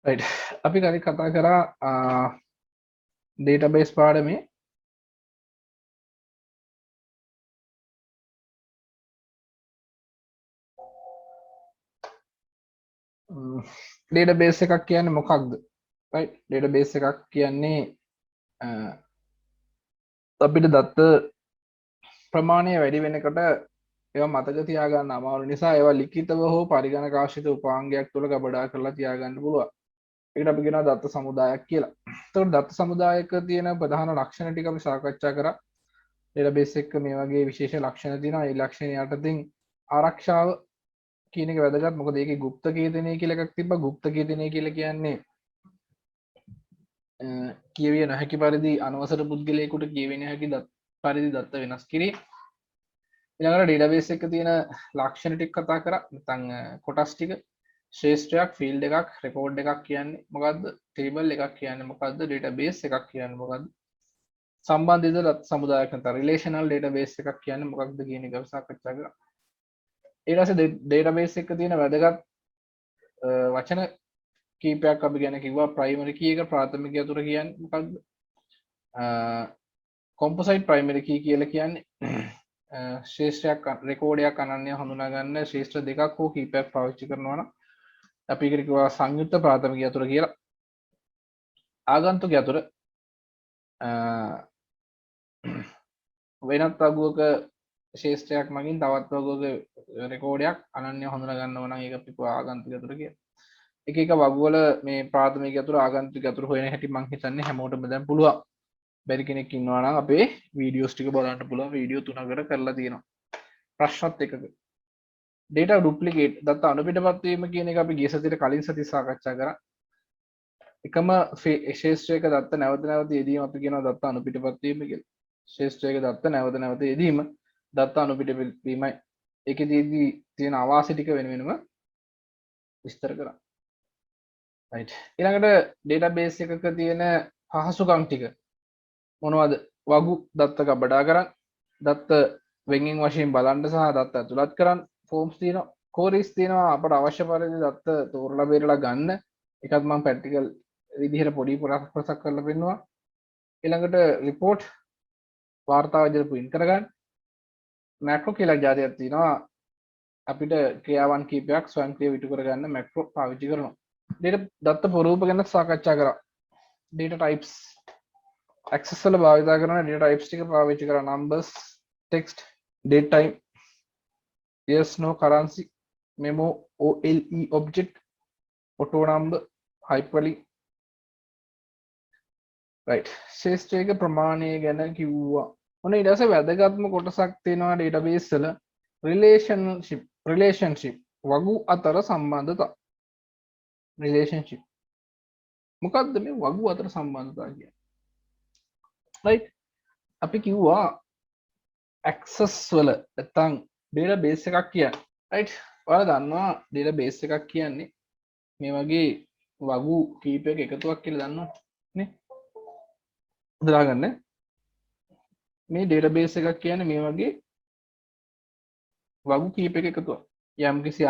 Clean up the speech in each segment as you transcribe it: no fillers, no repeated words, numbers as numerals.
right. අපි කලින් කතා කරා database පාඩමේ database එකක් කියන්නේ මොකක්ද? right. database එකක් කියන්නේ අපිට දත්ත ප්‍රමාණය වැඩි වෙනකොට ඒවා මතක තියාගන්න අමාරු නිසා ඒවා ලිඛිතව හෝ පරිගණක ආශ්‍රිත උපාංගයක් තුළ ගබඩා කරලා තියාගන්න පුළුවන්. ඒකට අපි කියනවා දත්ත සමුදායක් කියලා. එතකොට දත්ත සමුදායක තියෙන ප්‍රධාන ලක්ෂණ ටික අපි සාකච්ඡා කරා. database එක මේ වගේ විශේෂ ලක්ෂණ තියෙනවා. ඒ ලක්ෂණ යටතෙන් ආරක්ෂාව කියන එක වැදගත්. මොකද ඒකේ গুপ্ত කේතනය කියලා එකක් තිබ්බා. গুপ্ত කේතනය කියලා කියන්නේ කියවිය නොහැකි පරිදි අනවසර පුද්ගලයෙකුට කියවිය නොහැකි පරිදි දත්ත වෙනස් කිරීම. ඊළඟට database එකක තියෙන ලක්ෂණ ටික කතා කරා. නැත්නම් කොටස් ටික ශ්‍රේෂ්ඨයක්, ෆීල්ඩ් එකක්, රෙකෝඩ් එකක් කියන්නේ මොකද්ද? ටේබල් එකක් කියන්නේ මොකද්ද? database එකක් කියන්නේ මොකද්ද? සම්බන්ධිත දත්ත සමුදායක් නැත්නම් රිලේෂනල් database එකක් කියන්නේ මොකක්ද කියන එක අපි සාකච්ඡා කරා. ඊට පස්සේ database එකක තියෙන වැදගත් වචන කීපයක් අපි ගැන කිව්වා. primary key එක ප්‍රාථමික යතුර කියන්නේ මොකක්ද? composite primary key කියලා කියන්නේ ශ්‍රේෂ්ඨයක් රෙකෝඩයක් අනන්‍ය හඳුනා ගන්න ශ්‍රේෂ්ඨ දෙකක් හෝ කීපයක් පාවිච්චි කරනවා නම් අපි ඒකට කිව්වා සංයුක්ත ප්‍රාථමික යතුර කියලා. ආගන්තුක යතුර වෙනත් වගුවක ශේෂ්ත්‍රයක් මගින් තවත් වගුවක රෙකෝඩයක් අනන්‍ය හඳුනා ගන්නවා නම් ඒක අපි ආගන්තුක යතුර කියලා. එක එක වගුවල මේ ප්‍රාථමික යතුර ආගන්තුක යතුර හොයන හැටි මම හිතන්නේ හැමෝටම දැන් පුළුවන්. බැරි කෙනෙක් ඉන්නවා නම් අපේ වීඩියෝස් ටික බලන්න පුළුවන්. වීඩියෝ 3කට කරලා තියෙනවා. ප්‍රශ්නත් එකක. data duplicate දත්ත අනුපිටපත් වීම කියන එක අපි ගිය සතියේ කලින් සතියේ සාකච්ඡා කරා. එකම ශේෂ්ත්‍රයක දත්ත නැවත නැවත යෙදීම අපි කියනවා දත්ත අනුපිටපත් වීම කියලා. ශේෂ්ත්‍රයක දත්ත නැවත නැවත යෙදීම දත්ත අනුපිටපත් වීමයි. ඒකෙදී තියෙන අවාසි ටික වෙන වෙනම විස්තර කරා. right. ඊළඟට database එකක තියෙන පහසුකම් ටික මොනවද? වගු දත්ත ගබඩා කරන්න, දත්ත වෙන්ගෙන් වශයෙන් බලන්න සහ දත්ත ඇතුළත් කරන්න, ෆෝම්ස් තියෙනවා, queries තියෙනවා අපට අවශ්‍ය පරිදි දත්ත තෝරලා බේරලා ගන්න. එකත් මම ප්‍රැක්ටිකල් විදිහට පොඩි ප්‍රසක් කරලා පෙන්නවා. ඊළඟට report වාර්තා විදිහට print කරගන්න. macro කියලා જાතියක් තියෙනවා. අපිට ක්‍රියාවන් කීපයක් ස්වයංක්‍රීයව ඉටු කරගන්න macro පාවිච්චි කරනවා. දත්ත ප්‍රරූප ගැන සාකච්ඡා කරා. data types access වල භාවිත කරන data types ටික පාවිච්චි කරා. numbers, text, date time, yes no currency, memo, OLE object, auto number, hyperlink. right. ශේෂ්ත්‍රයක ප්‍රමාණය ගැන කිව්වා. ඔන්න ඊට පස්සේ වැදගත්ම කොටසක් තියෙනවා database වල relationship වගු අතර සම්බන්ධතා. relationship මොකක්ද මේ වගු අතර සම්බන්ධතා කියන්නේ? right. අපි කිව්වා access වල නැත්නම් database එකක් කියන්නේ. right. ඔයාලා දන්නවා database එකක් කියන්නේ මේ වගේ වගු කීපයක එකතුවක් කියලා දන්නවා නේ? හදාගන්න. මේ database එකක් කියන්නේ මේ වගේ වගු කීපයක එකතුවක්. යම්කිසි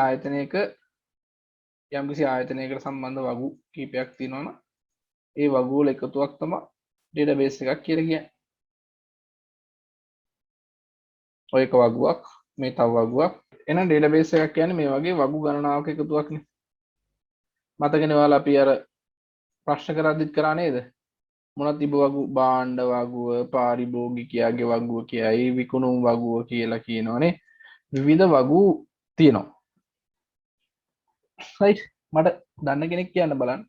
ආයතනයකට සම්බන්ධ වගු කීපයක් තියෙනවා නම් ඒ වගු වල එකතුවක් තමයි database එකක් කියලා කියන්නේ. ඔය එක වගුවක්, මේ තව වගුවක්. එහෙනම් database එකක් කියන්නේ මේ වගේ වගු ගණනාවක එකතුවක් නේ. මතකනේ ඔයාලා අපි අර ප්‍රශ්න කරද්දිත් කරා නේද? මොනවද තිබ්බ වගු? භාණ්ඩ වගුව, පාරිභෝගිකයාගේ වගුව කියයි, විකුණුම් වගුව කියලා කියනවනේ. විවිධ වගු තියෙනවා. right. මට දන්න කෙනෙක් කියන්න බලන්න.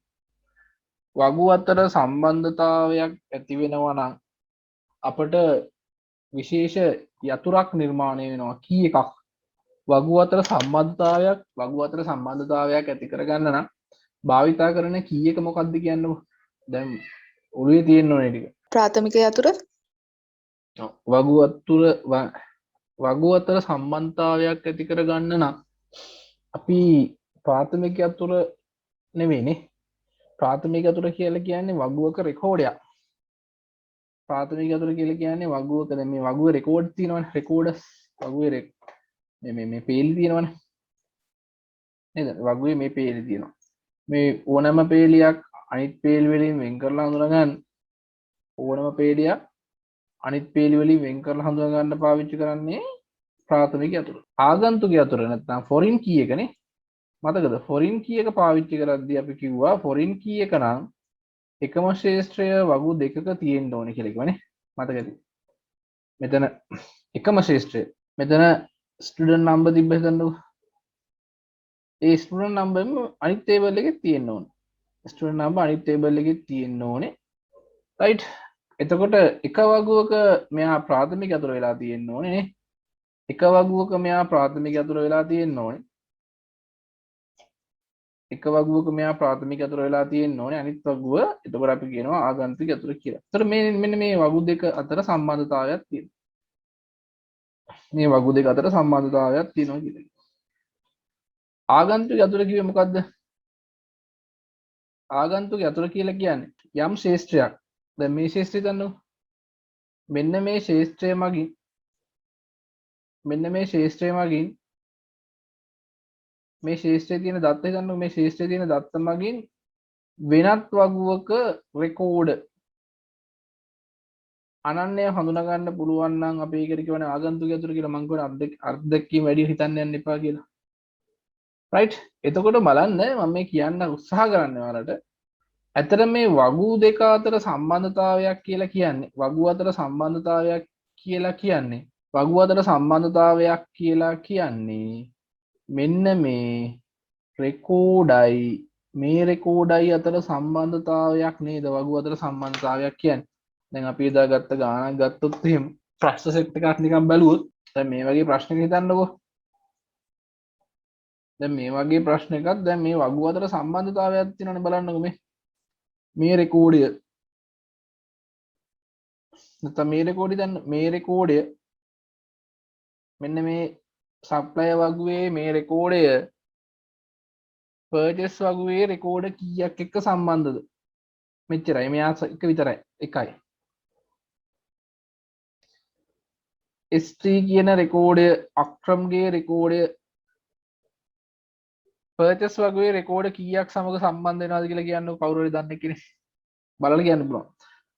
වගු අතර සම්බන්ධතාවයක් ඇති වෙනවා නම් අපට විශේෂ යතුරක් නිර්මාණය වෙනවා. කී එකක් වගු අතර සම්බන්ධතාවයක් ඇති කරගන්න නම් භාවිතා කරන කී එක මොකක්ද කියන්නකො. දැන් ඔළුවේ තියෙන්න ඕනේ ටික. ප්‍රාථමික යතුර වගු අතර සම්බන්ධතාවයක් ඇති කරගන්න නම් අපි ප්‍රාථමික යතුර නෙවෙයිනේ. ප්‍රාථමික යතුර කියලා කියන්නේ වගුවක රෙකෝඩයක්. ප්‍රාථමික යතුර කියලා කියන්නේ වගුවක දැන් මේ වගුවේ රෙකෝඩ් තියෙනවනේ. රෙකෝඩර්ස් වගුවේ මේ පේලි තියෙනවනේ නේද? වගුවේ මේ පේලි තියෙනවා. මේ ඕනෑම පේලියක් අනිත් පේල් වලින් වෙන් කරලා හඳුනා ගන්න ඕනෑම පේලියක් අනිත් පේලි වලින් වෙන් කරලා හඳුනා ගන්න පාවිච්චි කරන්නේ ප්‍රාථමික අතුර. ආගන්තුක අතුර නැත්නම් ෆොරින් කී එකනේ. මතකද ෆොරින් කී එක පාවිච්චි කරද්දී අපි කිව්වා ෆොරින් කී එක නම් එකම ශේෂ්ත්‍රය වගු දෙකක තියෙන්න ඕනේ කියලා කිව්වනේ. මතකද? මෙතන එකම ශේෂ්ත්‍රය. මෙතන ස්ටුඩන්ට් නම්බර් තිබ්බ හිතන්නකෝ. ඒ ස්ටුඩන්ට් නම්බරෙම අනිත් ටේබල් එකේ තියෙන්න ඕනේ. ස්ටුඩන්ට් නම්බර් අනිත් ටේබල් එකේ තියෙන්න ඕනේ. රයිට්. එතකොට එක වගුවක මෙයා ප්‍රාථමික අතුර වෙලා තියෙන්න ඕනේ නේ. එක වගුවක මෙයා ප්‍රාථමික අතුර වෙලා තියෙන්න ඕනේ. එක වගුවක මෙයා ප්‍රාථමික අතුර වෙලා තියෙන්න ඕනේ. අනිත් වගුව එතකොට අපි කියනවා ආගන්තුක අතුර කියලා. එතකොට මෙන්න මේ වගු දෙක අතර සම්බන්ධතාවයක් තියෙනවා. මේ වගු දෙක අතර සම්බන්ධතාවයක් තියෙනවා කියලා. ආගන්තුක අතුර කිව්වේ මොකද්ද? ආගන්තුක අතුර කියලා කියන්නේ යම් ශේෂ්ත්‍රයක්. දැන් මේ ශේෂ්ත්‍රය දන්නව. මෙන්න මේ ශේෂ්ත්‍රය මගින් මේ ශේෂ්ත්‍රයේ තියෙන දත්ත හිතන්නකෝ. මේ ශේෂ්ත්‍රයේ තියෙන දත්ත මගින් වෙනත් වගුවක රෙකෝඩ් අනන්‍ය හඳුනා ගන්න පුළුවන් නම් අපි ඒකට කියවනේ ආගන්තුක අතුර කියලා. මම කියන්නේ අර්ධකීම් වැඩි හිතන්න යන්න එපා කියලා. රයිට්. එතකොට බලන්න මම මේ කියන්න උත්සාහ කරන්නේ ඔයාලට. ඇත්තට මේ වගු දෙක අතර සම්බන්ධතාවයක් කියලා කියන්නේ වගු අතර සම්බන්ධතාවයක් කියන්නේ මෙන්න මේ රෙකෝඩයි අතර සම්බන්ධතාවයක් නේද වගු අතර සම්බන්ධතාවයක් කියන්නේ. දැන් අපි එදා ගත්ත ගානක් ගත්තොත් එහෙම ප්‍රශ්න සෙට් එකක් නිකන් බැලුවොත් දැන් මේ වගේ ප්‍රශ්නයක් හිතන්නකෝ. දැන් මේ වගේ ප්‍රශ්නයකක් දැන් මේ වගු අතර සම්බන්ධතාවයක් තියෙනවනේ බලන්නකෝ මේ රෙකෝඩය. නැත්නම් මේ රෙකෝඩය මෙන්න මේ සප්ලයර් වගුවේ මේ රෙකෝඩය පර්චේස් වගුවේ රෙකෝඩ කීයක් එක්ක සම්බන්ධද? මෙච්චරයි. මෙයා එක විතරයි. එකයි. S3 කියන රෙකෝඩය අක්‍රම්ගේ රෙකෝඩය පර්චස් වගේ රෙකෝඩ කීයක් සමග සම්බන්ධ වෙනවද කියලා කියන්න කවුරු හරි දන්නේ කෙනෙක් බලලා කියන්න පුළුවන්.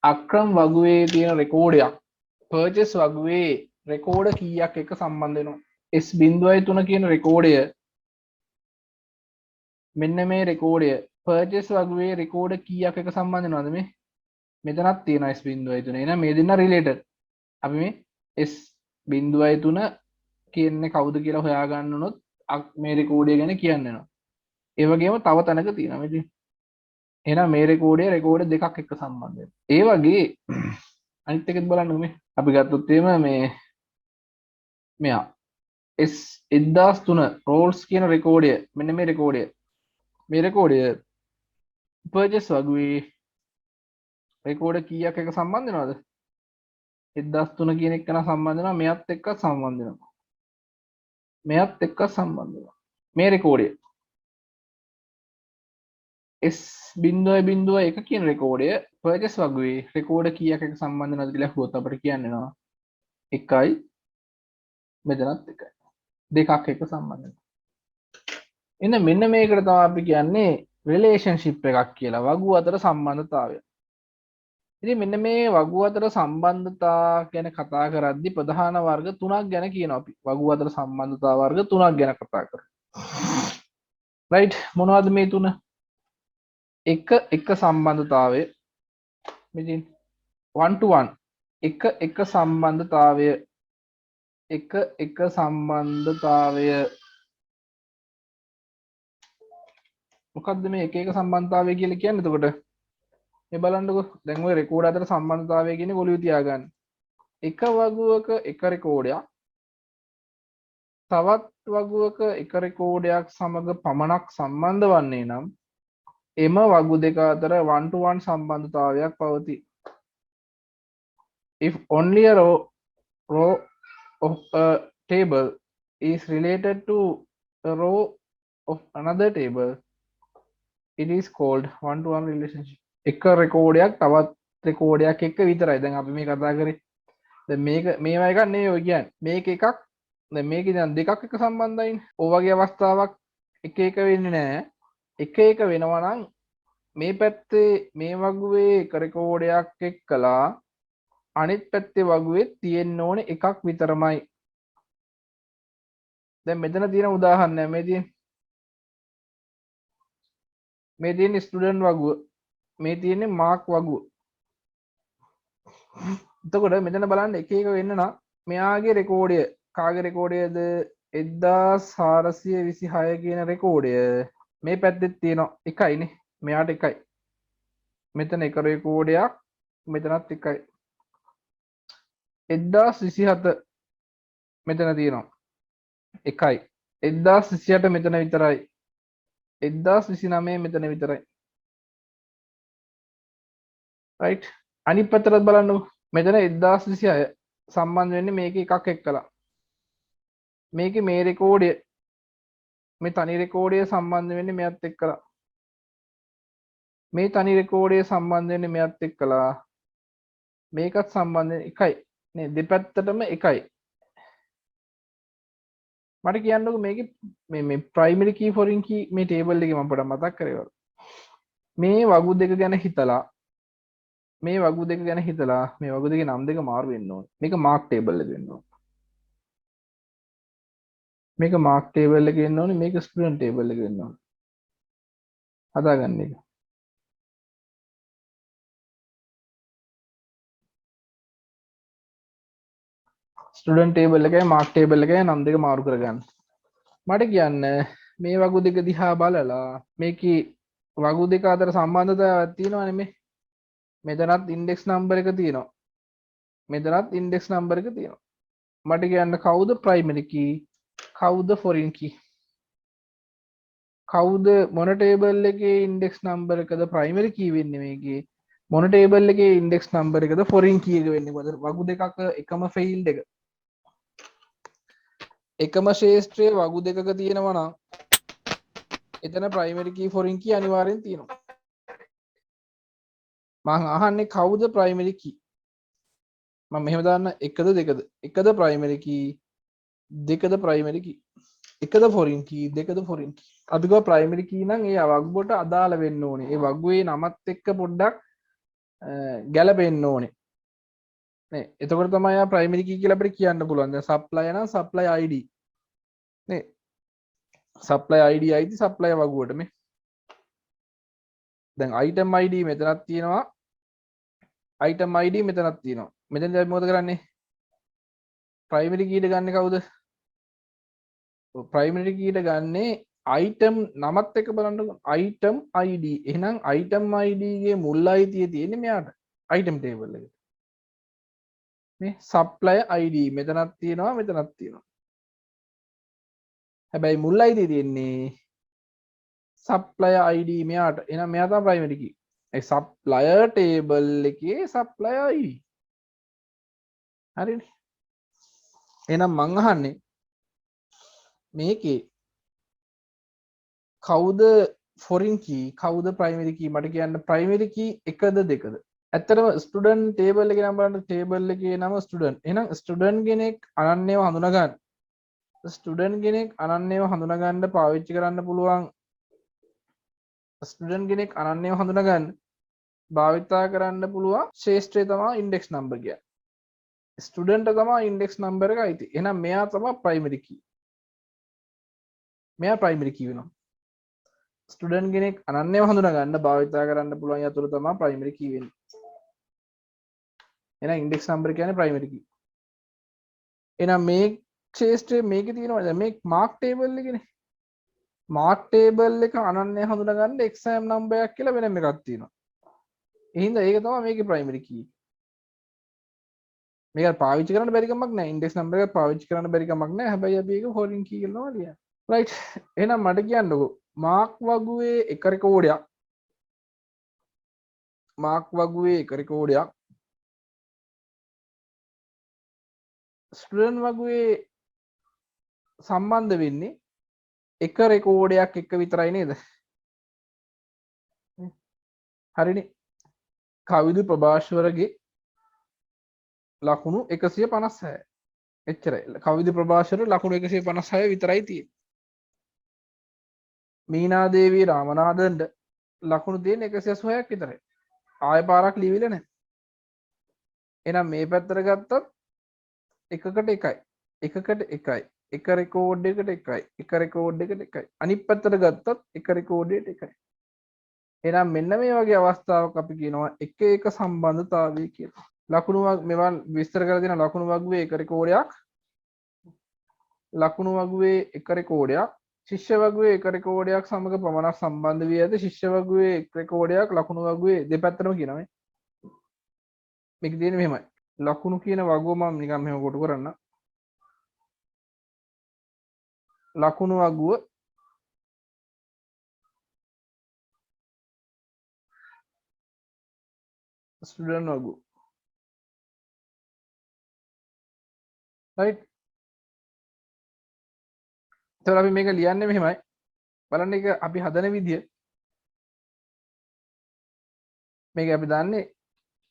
අක්‍රම් වගුවේ තියෙන රෙකෝඩයක් පර්චස් වගුවේ රෙකෝඩ කීයක් එක්ක සම්බන්ධ වෙනවද? S.3 කියන රෙකෝඩය මෙන්න මේ රෙකෝඩය පර්චස් වගුවේ රෙකෝඩ කීයක් එක්ක සම්බන්ධ වෙනවද? මේ මෙතනක් තියෙනවා S.3. එහෙනම් මේ දෙන්න රිලේටඩ්. අපි මේ S.3 කියන්නේ කවුද කියලා හොයාගන්න උනොත් මේ රෙකෝඩය ගැන කියන්න වෙනවා. ඒ වගේම තව තැනක තියෙනවා ඉතින්. එහෙනම් මේ රෙකෝඩ් දෙකක් එක්ක සම්බන්ධ වෙනවා. ඒ වගේ අනිත් එකත් බලන්න මේ අපි ගත්තොත් එහෙම මෙයා S1003 රෝල්ස් කියන රෙකෝඩය මෙන්න මේ රෙකෝඩය පර්චස් වගුවේ රෙකෝඩ කීයක් එක සම්බන්ධ වෙනවද? 1003 කියන එක නම් සම්බන්ධ වෙනවා. මෙයත් එක්ක සම්බන්ධ වෙනවා. මේ රෙකෝඩය S.1 කියන රෙකෝඩය පර්චස් වගුවේ රෙකෝඩ කීයක් එක සම්බන්ධ වෙනවද කියලා අහුවොත් අපිට කියන්න වෙනවා. එකයි මෙතනත් එකයි. දෙකක් එක සම්බන්ධ වෙනවා. එහෙනම් මෙන්න මේකට තමයි අපි කියන්නේ රිලේෂන්ෂිප් එකක් කියලා. වගු අතර සම්බන්ධතාවය. ඉතින් මෙන්න මේ වගු අතර සම්බන්ධතා ගැන කතා කරද්දී ප්‍රධාන වර්ග තුනක් ගැන කියනවා අපි. වගු අතර සම්බන්ධතා වර්ග තුනක් ගැන කතා කරමු. රයිට්. මොනවද මේ තුන? එක සම්බන්ධතාවය. මෙදින් 1 to 1 එක සම්බන්ධතාවය මොකද්ද මේ එක සම්බන්ධතාවය කියලා කියන්නේ? එතකොට මේ බලන්නකෝ. දැන් ඔය රෙකෝඩ් අතර සම්බන්ධතාවය කියන්නේ ඔළුවේ තියාගන්න. එක වගුවක එක රෙකෝඩයක් තවත් වගුවක එක රෙකෝඩයක් සමග පමණක් සම්බන්ධ වන්නේ නම් එම වගු දෙක අතර 1 to 1 සම්බන්ධතාවයක් පවතී. If only a row of a table is related to a row of another table, it is called 1 to 1 relationship. එක රෙකෝඩයක් තවත් රෙකෝඩයක් එක්ක විතරයි. දැන් අපි මේ කතා කරේ. දැන් මේවා එකක් නෙවෙයි ඔය කියන්නේ. මේක එකක්. දැන් මේකේ දැන් දෙකක් එක්ක සම්බන්ධයිනේ. ඔය වගේ අවස්ථාවක් එක වෙන්නේ නැහැ. එක එක වෙනවා නම් මේ පැත්තේ මේ වගුවේ එක රෙකෝඩයක් එක්කලා අනිත් පැත්තේ වගුවේ තියෙන්න ඕනේ එකක් විතරමයි. දැන් මෙතන තියෙන උදාහරණයක් මේ තියෙන ස්ටුඩන්ට් වගුව, මේ තියෙන්නේ මාක් වගුව. එතකොට මෙතන බලන්න එක එක වෙන්න නම් මෙයාගේ රෙකෝඩය කාගේ රෙකෝඩයද 1426 කියන රෙකෝඩය මේ පැත්තෙත් තියෙනවා එකයිනේ. මෙයාට එකයි. මෙතන එක රෙකෝඩයක් මෙතනත් එකයි. 1027 මෙතන තියෙනවා එකයි. 1028 මෙතන විතරයි. 1029 මෙතන විතරයි. රයිට්. අනිත් පැත්තට බලන්නකො. මෙතන 1026 සම්බන්ධ වෙන්නේ මේක එකක් එක්කලා. මේකේ මේ රෙකෝඩය මේ තනි රෙකෝඩය සම්බන්ධ වෙන්නේ මෙයත් එක්කලා. මේ තනි රෙකෝඩය සම්බන්ධ වෙන්නේ මෙයත් එක්කලා. මේකත් සම්බන්ධ එකයි. නේ දෙපැත්තටම එකයි. මට කියන්නකො මේකේ මේ ප්‍රයිමරි කී ෆොරින් කී මේ ටේබල් එකේ මම පොඩ්ඩක් මතක් කරේවා. මේ වගු දෙක ගැන හිතලා මේ වගු දෙක ගැන හිතලා මේ වගු දෙකේ නම් දෙක මාරු වෙන්න ඕනේ. මේක මාක් ටේබල් එකේ වෙන්න ඕනේ. මේක මාක් ටේබල් එකේ වෙන්න ඕනේ. මේක ස්ටුඩන්ට් ටේබල් එකේ වෙන්න ඕනේ. හදාගන්න එක. ස්ටුඩන්ට් ටේබල් එකයි මාක් ටේබල් එකයි නම් දෙක මාරු කරගන්න. මට කියන්න මේ වගු දෙක දිහා බලලා මේකේ වගු දෙක අතර සම්බන්ධතාවයක් තියෙනවනේ මේ. මෙතනත් ඉන්ඩෙක්ස් නම්බර් එක තියෙනවා. මෙතනත් ඉන්ඩෙක්ස් නම්බර් එක තියෙනවා. මට කියන්න කවුද ප්‍රයිමරි කී කවුද ෆොරින් කී? කවුද මොන ටේබල් එකේ ඉන්ඩෙක්ස් නම්බර් එකද ප්‍රයිමරි කී වෙන්නේ මේකේ? මොන ටේබල් එකේ ඉන්ඩෙක්ස් නම්බර් එකද ෆොරින් කී එක වෙන්නේ? මොකද වගු දෙකක එකම ෆීල්ඩ් එක. එකම ශේෂ්ත්‍රයේ වගු දෙකක තියෙනවා නම් එතන ප්‍රයිමරි කී ෆොරින් කී අනිවාර්යෙන් තියෙනවා. මං අහන්නේ කවුද ප්‍රයිමරි කී? මම මෙහෙම දාන්න එකද දෙකද? එකද ප්‍රයිමරි කී දෙකද ප්‍රයිමරි කී? එකද ෆොරින් කී දෙකද ෆොරින් කී? අපි ගෝ ප්‍රයිමරි කී නම් ඒ වගුවට අදාළ වෙන්න ඕනේ. ඒ වගුවේ නමත් එක්ක පොඩ්ඩක් ගැලපෙන්න ඕනේ. නේ එතකොට තමයි ආ ප්‍රයිමරි කී කියලා අපිට කියන්න පුළුවන්. දැන් සප්ලයි නම් සප්ලයි ID නේ සප්ලයි ID අයිති සප්ලයි වගුවට මේ. දැන් item ID මෙතනක් තියෙනවා. item ID මෙතනක් තියෙනවා. මෙතෙන්ද අපි මොකද කරන්නේ? ප්‍රයිමරි කීට ගන්න කවුද? ප්‍රයිමරි කීට ගන්නේ item නමත් එක්ක බලන්නකො. item ID. එහෙනම් item ID ගේ මුල් අයිතිය තියෙන්නේ මෙයාට. item table එකට. මේ supplier ID මෙතනක් තියෙනවා මෙතනක් තියෙනවා. හැබැයි මුල් අයිතිය තියෙන්නේ supplier ID මෙයාට. එහෙනම් මෙයා තමයි ප්‍රයිමරි කී. ඒ supplier table එකේ supplier ID. හරිනේ. එහෙනම් මං අහන්නේ මේකේ කවුද ෆොරින් කී කවුද ප්‍රයිමරි කී? මට කියන්න ප්‍රයිමරි කී එකද දෙකද? ඇත්තටම ස්ටුඩන්ට් ටේබල් එකේ නම් බලන්න ටේබල් එකේ නම ස්ටුඩන්ට්. එහෙනම් ස්ටුඩන්ට් කෙනෙක් අනන්‍යව හඳුනා ගන්න. ස්ටුඩන්ට් කෙනෙක් අනන්‍යව හඳුනා ගන්න පාවිච්චි කරන්න පුළුවන්. ස්ටුඩන්ට් කෙනෙක් අනන්‍යව හඳුනා ගන්න භාවිතා කරන්න පුළුවන් ශේෂ්ත්‍රය තමයි ඉන්ඩෙක්ස් නම්බර් කියන්නේ. ස්ටුඩන්ට් තමයි ඉන්ඩෙක්ස් නම්බර් එක අයිති. එහෙනම් මෙයා තමයි ප්‍රයිමරි කී. මෙයා ප්‍රයිමරි කී වෙනවා. ස්ටුඩන්ට් කෙනෙක් අනන්‍යව හඳුනා ගන්න භාවිතා කරන්න පුළුවන් යතුරු තමයි ප්‍රයිමරි කී වෙන්නේ. එහෙනම් ඉන්ඩෙක්ස් නම්බර් කියන්නේ ප්‍රයිමරි කී. එහෙනම් මේ ශේෂ්ත්‍රයේ මේකේ තියෙනවා දැන් මේ මාක් ටේබල් එකනේ. මාක් ටේබල් එක අනන්‍ය හඳුනා ගන්න එක්සෑම් නම්බරයක් කියලා වෙනම එකක් තියෙනවා. එහෙනම් ඒක තමයි මේකේ ප්‍රයිමරි කී. මේක පාවිච්චි කරන්න බැරි කමක් නැහැ. ඉන්ඩෙක්ස් නම්බර් එක පාවිච්චි කරන්න බැරි කමක් නැහැ. හැබැයි අපි ඒක ෆොරින් කී කියලා තමයි ලියන්නේ. රයිට්. එහෙනම් මට කියන්නකෝ මාක් වගුවේ එක රෙකෝඩයක් මාක් වගුවේ එක රෙකෝඩයක් ස්ටුඩන්ට් වගුවේ සම්බන්ධ වෙන්නේ එක රෙකෝඩයක් එක්ක විතරයි නේද? හරිනේ. කවිදු ප්‍රභාෂ්වරගේ ලකුණු 156. එච්චරයි. කවිදු ප්‍රභාෂ්වර ලකුණු 156 විතරයි තියෙන්නේ. මීනා දේවී රාමනාදන්ට ලකුණු තියෙන 186ක් විතරයි. ආයෙ පාරක් ලියවිලා නැහැ. එහෙනම් මේ පැත්තට ගත්තොත් එකකට එකයි. එකකට එකයි. එක රෙකෝඩ් එකට එකයි. එක රෙකෝඩ් එකට එකයි. අනිත් පැත්තට ගත්තොත් එක රෙකෝඩ් එකට එකයි. එහෙනම් මෙන්න මේ වගේ අවස්ථාවක් අපි කියනවා එක එක සම්බන්ධතාවය කියලා. ලකුණු මෙවන් විස්තර කරලා දෙන ලකුණු වගුවේ එක රෙකෝඩයක්, ලකුණු වගුවේ එක රෙකෝඩයක්, ශිෂ්‍ය වගුවේ එක රෙකෝඩයක් සමග පමණක් සම්බන්ධ වී ඇත. ශිෂ්‍ය වගුවේ එක රෙකෝඩයක් ලකුණු වගුවේ දෙපැත්තටම කියනවා. මේක තියෙන්නේ මෙහෙමයි. ලකුණු කියන වගුව මම නිකන් මෙහෙම කොටු කරන්න. ලකුණු වගුව ස්ටුඩන්ට් වගුව. රයිට්. එතකොට අපි මේක ලියන්නේ මෙහෙමයි. බලන්න එක අපි හදන විදිය. මේක අපි දන්නේ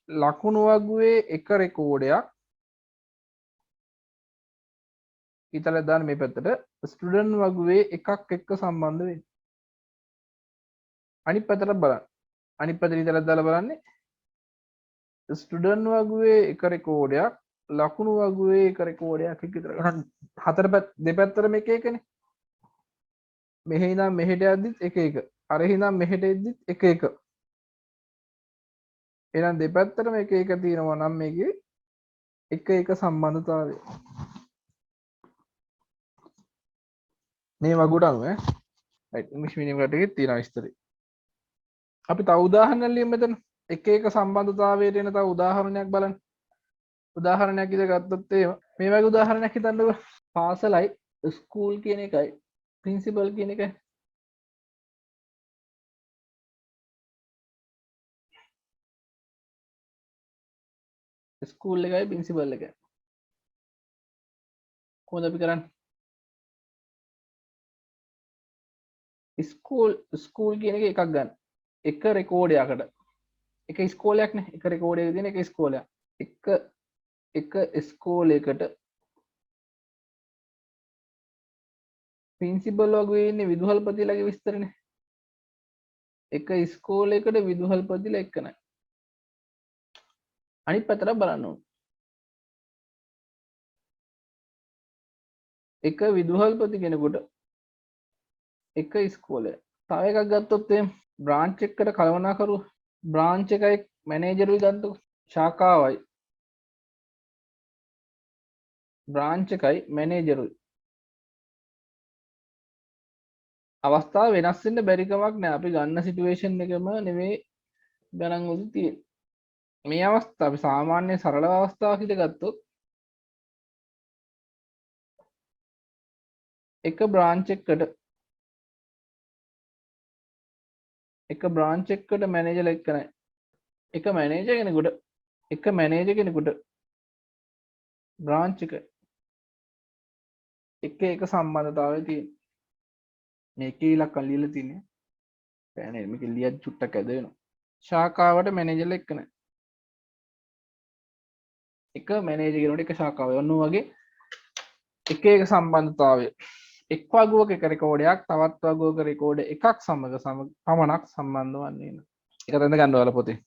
ලකුණු වගුවේ එක රෙකෝඩයක් ඊතල දාන්න මේ පැත්තට ස්ටුඩන්ට් වගුවේ එකක් එක්ක සම්බන්ධ වෙන්නේ. අනිත් පැත්තට බලන්න. අනිත් පැත්තට ඊතල දාලා බලන්නේ ස්ටුඩන්ට් වගුවේ එක රෙකෝඩයක් ලකුණු වගුවේ එක රෙකෝඩයක් එක විතර. හතර දෙපැත්තට මේක එකනේ. මෙහෙ ඉඳන් මෙහෙට යද්දිත් එක එක. අර ඉඳන් මෙහෙට එද්දිත් එක එක. එහෙනම් දෙපැත්තටම එක එක තියෙනවා නම් මේකේ එක එක සම්බන්ධතාවය. මේ වගුවට අනුව රයිට් ඉංග්‍රීසි මීඩියම් එකට එකේ තියෙන විස්තරය. අපි තව උදාහරණයක් ලියමු මෙතන. එක එක සම්බන්ධතාවයට එන තව උදාහරණයක් බලන්න. උදාහරණයක් ඉද ගත්තොත් මේ වගේ උදාහරණයක් හිතන්නකෝ. පාසලයි ස්කූල් කියන එකයි ප්‍රින්සිපල් කියන එකයි. ස්කූල් එකයි ප්‍රින්සිපල් එකයි. කොහොමද අපි කරන්නේ? ස්කූල් කියන එක එකක් ගන්න. එක රෙකෝඩයකට. එක ඉස්කෝලයක්නේ. එක රෙකෝඩයක තියෙන එක ඉස්කෝලයක්. එක ඉස්කෝලයකට ප්‍රින්සිපල් වගේ ඉන්නේ විදුහල්පතිලාගේ විස්තරනේ. එක ඉස්කෝලයකට විදුහල්පතිලා එක්ක නැහැ. අනිත් පැත්තට බලන්න ඕනේ. එක විදුහල්පති කෙනෙකුට එක ඉස්කෝලය. තව එකක් ගත්තොත් බ්‍රාන්ච් එකකට කළමනාකරුව බ්‍රාන්ච් එකයි මැනේජරුයි ගන්නකො. ශාඛාවයි බ්‍රාන්ච් එකයි මැනේජරුයි. අවස්ථාව වෙනස් වෙන්න බැරි කමක් නෑ. අපි ගන්න සිටුේෂන් එකම නෙවෙයි ගණන් වලදී තියෙන්නේ. මේ අවස්ථාව අපි සාමාන්‍ය සරල අවස්ථාවක් හිත ගත්තොත් එක බ්‍රාන්ච් එකකට මැනේජර්ලා එක්ක නැහැ. එක මැනේජර් කෙනෙකුට බ්‍රාන්ච් එක සම්බන්ධතාවය තියෙනවා. මේකේ ඉලක්කම් ලියලා තියෙන්නේ. බෑනේ මේක ලියත් චුට්ටක් ඇද වෙනවා. ශාඛාවට මැනේජර්ලා එක්ක නැහැ. එක මැනේජර් කෙනෙකුට එක ශාඛාවයි. ඔන්න වගේ එක සම්බන්ධතාවය. එක් වගුවක එක රෙකෝඩයක් තවත් වගුවක රෙකෝඩ එකක් සමග පමණක් සම්බන්ධ වන්නේ නැහැ. ඒක තැන ගන්න ඔයාලා පොතේ.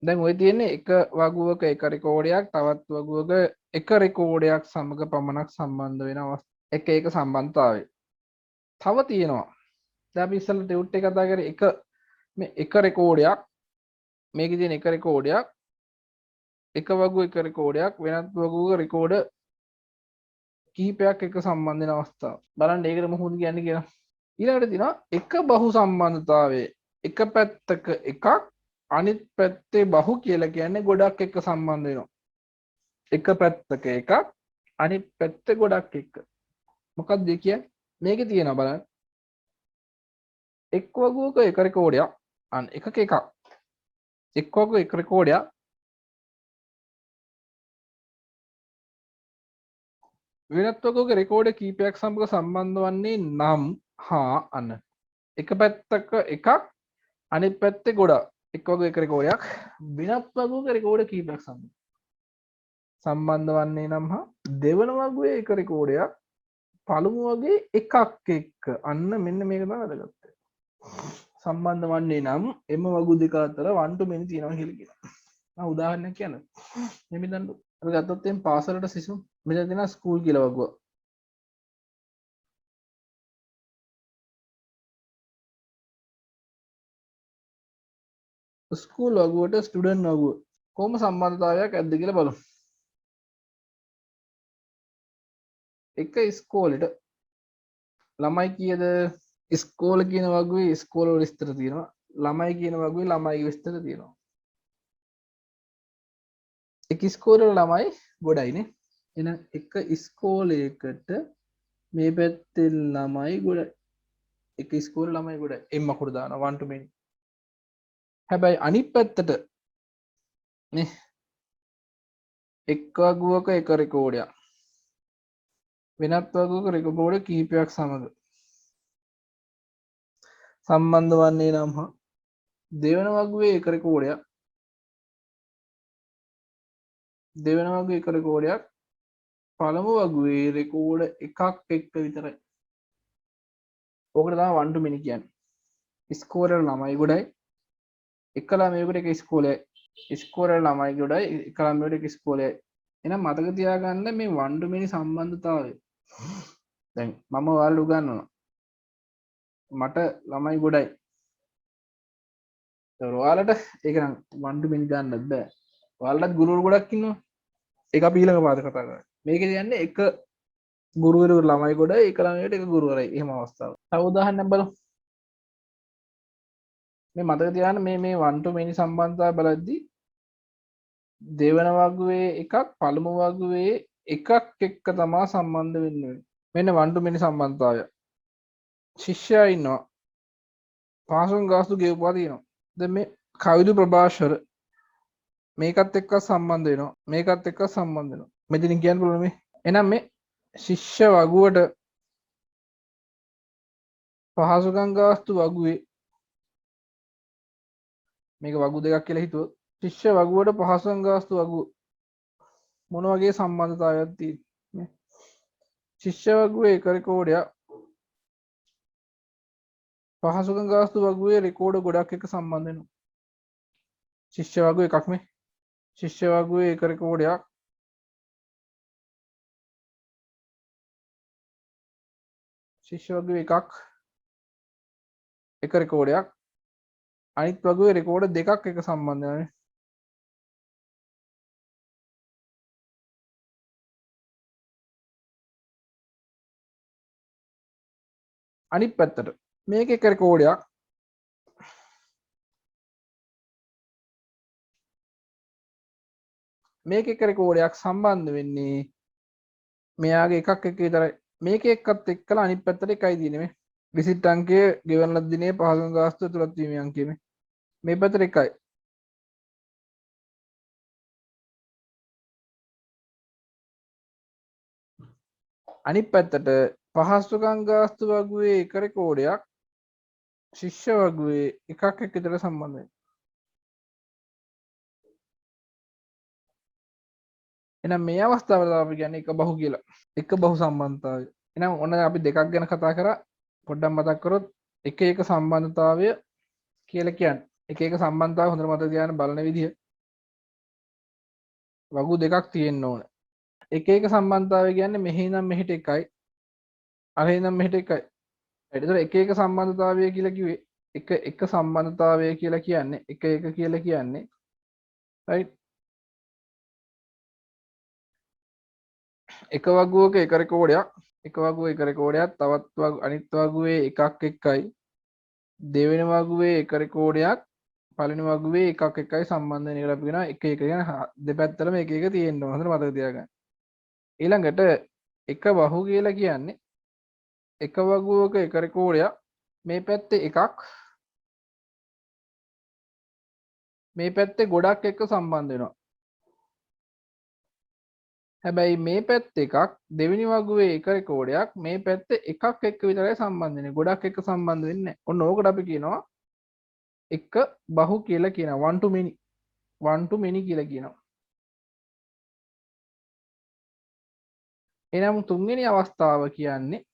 දැන් ඔය තියෙන්නේ එක වගුවක එක රෙකෝඩයක් තවත් වගුවක එක රෙකෝඩයක් සමග පමණක් සම්බන්ධ වෙන අවස්ථා එක සම්බන්ධතාවය. තව තියෙනවා. දැන් අපි ඉස්සෙල්ලා ටියුට් එක කතා කරේ එක රෙකෝඩයක් මේකේ තියෙන එක රෙකෝඩයක් එක වගුව එක රෙකෝඩයක් වෙනත් වගුවක රෙකෝඩ කිහිපයක් එක සම්බන්ධ වෙන අවස්ථා. බලන්න ඒකට මොකද කියන්නේ කියලා. ඊළඟට තියෙනවා එක බහු සම්බන්ධතාවය. එක පැත්තක එකක් අනිත් පැත්තේ බහු කියලා කියන්නේ ගොඩක් එක්ක සම්බන්ධ වෙනවා. එක පැත්තක එකක් අනිත් පැත්තේ ගොඩක් එක්ක. මොකක්ද ඒ කියන්නේ? මේකේ තියෙනවා බලන්න. එක් වගුවක එක රෙකෝඩයක් එකක එකක්. එක් වගුවක එක රෙකෝඩයක් වෙනත් වගුවක රෙකෝඩ කීපයක් සමග සම්බන්ධ වන්නේ නම් හා අන්න. එක පැත්තක එකක් අනිත් පැත්තේ ගොඩක්. එක් වගුවක එක රෙකෝඩයක් වෙනත් වගුවක රෙකෝඩ කීපයක් සම්බන්ධ වන්නේ නම් හා දෙවන වගුවේ එක රෙකෝඩයක් පළමු වගේ එකක් එක්ක අන්න මෙන්න මේක තමයි වැදගත්. සම්බන්ධ වන්නේ නම් එම වගු දෙක අතර 1 to many තියෙනවා කියලා කියනවා. මම උදාහරණයක් කියන්නම්. මෙන්න දැන් අපි ගත්තොත් එම් පාසලට සිසු මෙතන තියෙනවා ස්කූල් කියලා වගුව. ස්කූල් වගුවට ස්ටුඩන්ට් වගුව කොහොම සම්බන්ධතාවයක් ඇද්ද කියලා බලමු. එක ඉස්කෝලේට ළමයි කීයද? ඉස්කෝල කියන වගුවේ ඉස්කෝල වල විස්තර තියෙනවා. ළමයි කියන වගුවේ ළමයි විස්තර තියෙනවා. එක ඉස්කෝලේ ළමයි ගොඩයිනේ. එහෙනම් එක ඉස්කෝලයකට මේ පැත්තේ ළමයි ගොඩයි. එක ඉස්කෝලේ ළමයි ගොඩයි. එම් අකුරු දානවා 1 to many. හැබැයි අනිත් පැත්තට නේ එක් වගුවක එක රෙකෝඩයක් වෙනත් වගුවක රෙකෝඩ කිහිපයක් සමග සම්බන්ධ වන්නේ නම් දෙවන වගුවේ එක රෙකෝඩයක් දෙවන වගුවේ එක රෙකෝඩයක් පළමු වගුවේ රෙකෝඩ එකක් එක්ක විතරයි. ඕකට තමයි 1 to many කියන්නේ. ඉස්කෝලේ ළමයි ගොඩයි එක ළමයෙකුට එක ඉස්කෝලේ ඉස්කෝලේ ළමයි ගොඩයි එක ළමයෙකුට එක ඉස්කෝලේ. එහෙනම් මතක තියාගන්න මේ 1 to many සම්බන්ධතාවය. දැන් මම ඔයාලට උගන්වනවා. මට ළමයි ගොඩයි. ඒතර ඔයාලට ඒක නම් 1 to many ගන්නත් බෑ. ඔයාලටත් ගුරුවරු ගොඩක් ඉන්නවා. ඒක අපි ඊළඟ පාඩේ කතා කරා. මේකේ කියන්නේ එක ගුරුවරයෙකුට ළමයි ගොඩයි එක ළමයෙකුට එක ගුරුවරයි. එහෙම අවස්ථාවක්. තව උදාහරණයක් බලමු. මේ මතක තියාගන්න මේ 1 to many සම්බන්ධතාවය බලද්දී දෙවන වගුවේ එකක් පළමු වගුවේ එකක් එක්ක තමා සම්බන්ධ වෙන්නේ. මෙන්න 1 to many සම්බන්ධතාවය. ශිෂ්‍යයා ඉන්නවා. පාසුන් ගාස්තු ගෙවපුවා තියෙනවා. දැන් මේ කවිදු ප්‍රභාෂර මේකත් එක්ක සම්බන්ධ වෙනවා. මේකත් එක්ක සම්බන්ධ වෙනවා. මෙතනින් කියන්න පුළුවන් මේ. එහෙනම් මේ ශිෂ්‍ය වගුවට පහසුකම් ගාස්තු වගුවේ මේක වගු දෙකක් කියලා හිතුවොත් ශිෂ්‍ය වගුවට පහසුකම් ගාස්තු වගුව මොන වගේ සම්බන්ධතාවයක් තියෙන්නේ? ශිෂ්‍ය වගුවේ එක රෙකෝඩයක් පහසුකම් ගාස්තු වගුවේ රෙකෝඩ ගොඩක් එක්ක සම්බන්ධ වෙනවා. ශිෂ්‍ය වගුව එකක් මේ. ශිෂ්‍ය වගුවේ එක රෙකෝඩයක් ශිෂ්‍ය වගුවේ එකක් එක රෙකෝඩයක් අනිත් වගුවේ රෙකෝඩ දෙකක් එක සම්බන්ධ වෙනවා. අනිත් පැත්තට මේක එක රෙකෝඩයක් මේක එක රෙකෝඩයක් සම්බන්ධ වෙන්නේ මෙයාගේ එකක් එක විතරයි. මේක එක්කත් එක්කලා අනිත් පැත්තට එකයි තියෙන්නේ මේ. විසිට් අංකය ගෙවන ලද දිනේ පහසුකම් ගාස්තුව ඇතුළත් වීමේ අංකය මේ පැත්තට එකයි. අනිත් පැත්තට පහසුකම් ගාස්තු වගුවේ එක රෙකෝඩයක් ශිෂ්‍ය වගුවේ එකක් එක්ක විතර සම්බන්ධ වෙනවා. එහෙනම් මේ අවස්ථාවල තමයි අපි කියන්නේ එක බහු කියලා. එක බහු සම්බන්ධතාවය. එහෙනම් ඔන්න අපි දෙකක් ගැන කතා කරා. පොඩ්ඩක් මතක් කරොත් එක එක සම්බන්ධතාවය කියලා කියන්නේ. එක එක සම්බන්ධතාවය හොඳට මතක තියාගන්න බලන විදිහ. වගු දෙකක් තියෙන්න ඕන. එක එක සම්බන්ධතාවය කියන්නේ මෙහි ඉඳන් මෙහෙට එකයි. අරහේ ඉඳන් මෙහෙට එකයි. ඒතර එක එක සම්බන්ධතාවය කියලා කිව්වේ එක සම්බන්ධතාවය කියලා කියන්නේ එක කියලා කියන්නේ right එක වගුවක එක රෙකෝඩයක් එක වගුවේ එක රෙකෝඩයක් තවත් අනිත් වගුවේ එකක් එක්කයි දෙවෙනි වගුවේ එක රෙකෝඩයක් පළවෙනි වගුවේ එකක් එක්කයි සම්බන්ධ වෙන එකට අපි කියනවා එක කියන දෙපැත්තටම එක තියෙන්න ඕන. හොඳට මතක තියාගන්න. ඊළඟට එක බහු කියලා කියන්නේ එක වගුවක එක රෙකෝඩයක් මේ පැත්තේ එකක් මේ පැත්තේ ගොඩක් එක්ක සම්බන්ධ වෙනවා. හැබැයි මේ පැත්තේ එකක් දෙවෙනි වගුවේ එක රෙකෝඩයක් මේ පැත්තේ එකක් එක්ක විතරයි සම්බන්ධ වෙන්නේ. ගොඩක් එක්ක සම්බන්ධ වෙන්නේ නැහැ. ඔන්න ඕකට අපි කියනවා එක බහු කියලා කියනවා. 1 to many 1 to many කියලා කියනවා. එනම් තුන්වෙනි අවස්ථාව කියන්නේ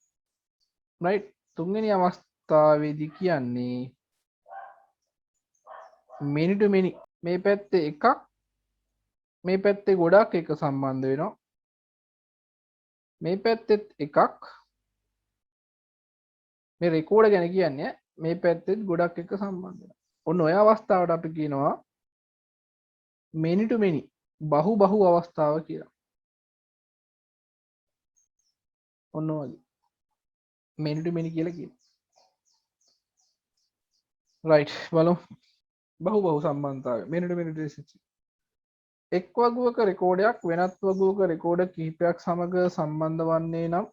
right තුන්වෙනි අවස්ථාවේදී කියන්නේ many to many මේ පැත්තේ එකක් මේ පැත්තේ ගොඩක් එක සම්බන්ධ වෙනවා මේ පැත්තෙත් එකක් මේ රෙකෝඩ ගැන කියන්නේ මේ පැත්තෙත් ගොඩක් එක සම්බන්ධ වෙනවා ඔන්න ඔය අවස්ථාවට අපි කියනවා many to many බහු බහු අවස්ථාව කියලා ඔන්න වගේ many to many කියලා කියනවා right බලමු බහු බහු සම්බන්ධතාවය many to many relationship එක් වගුවක රෙකෝඩයක් වෙනත් වගුවක රෙකෝඩ කිහිපයක් සමග සම්බන්ධ වන්නේ නම්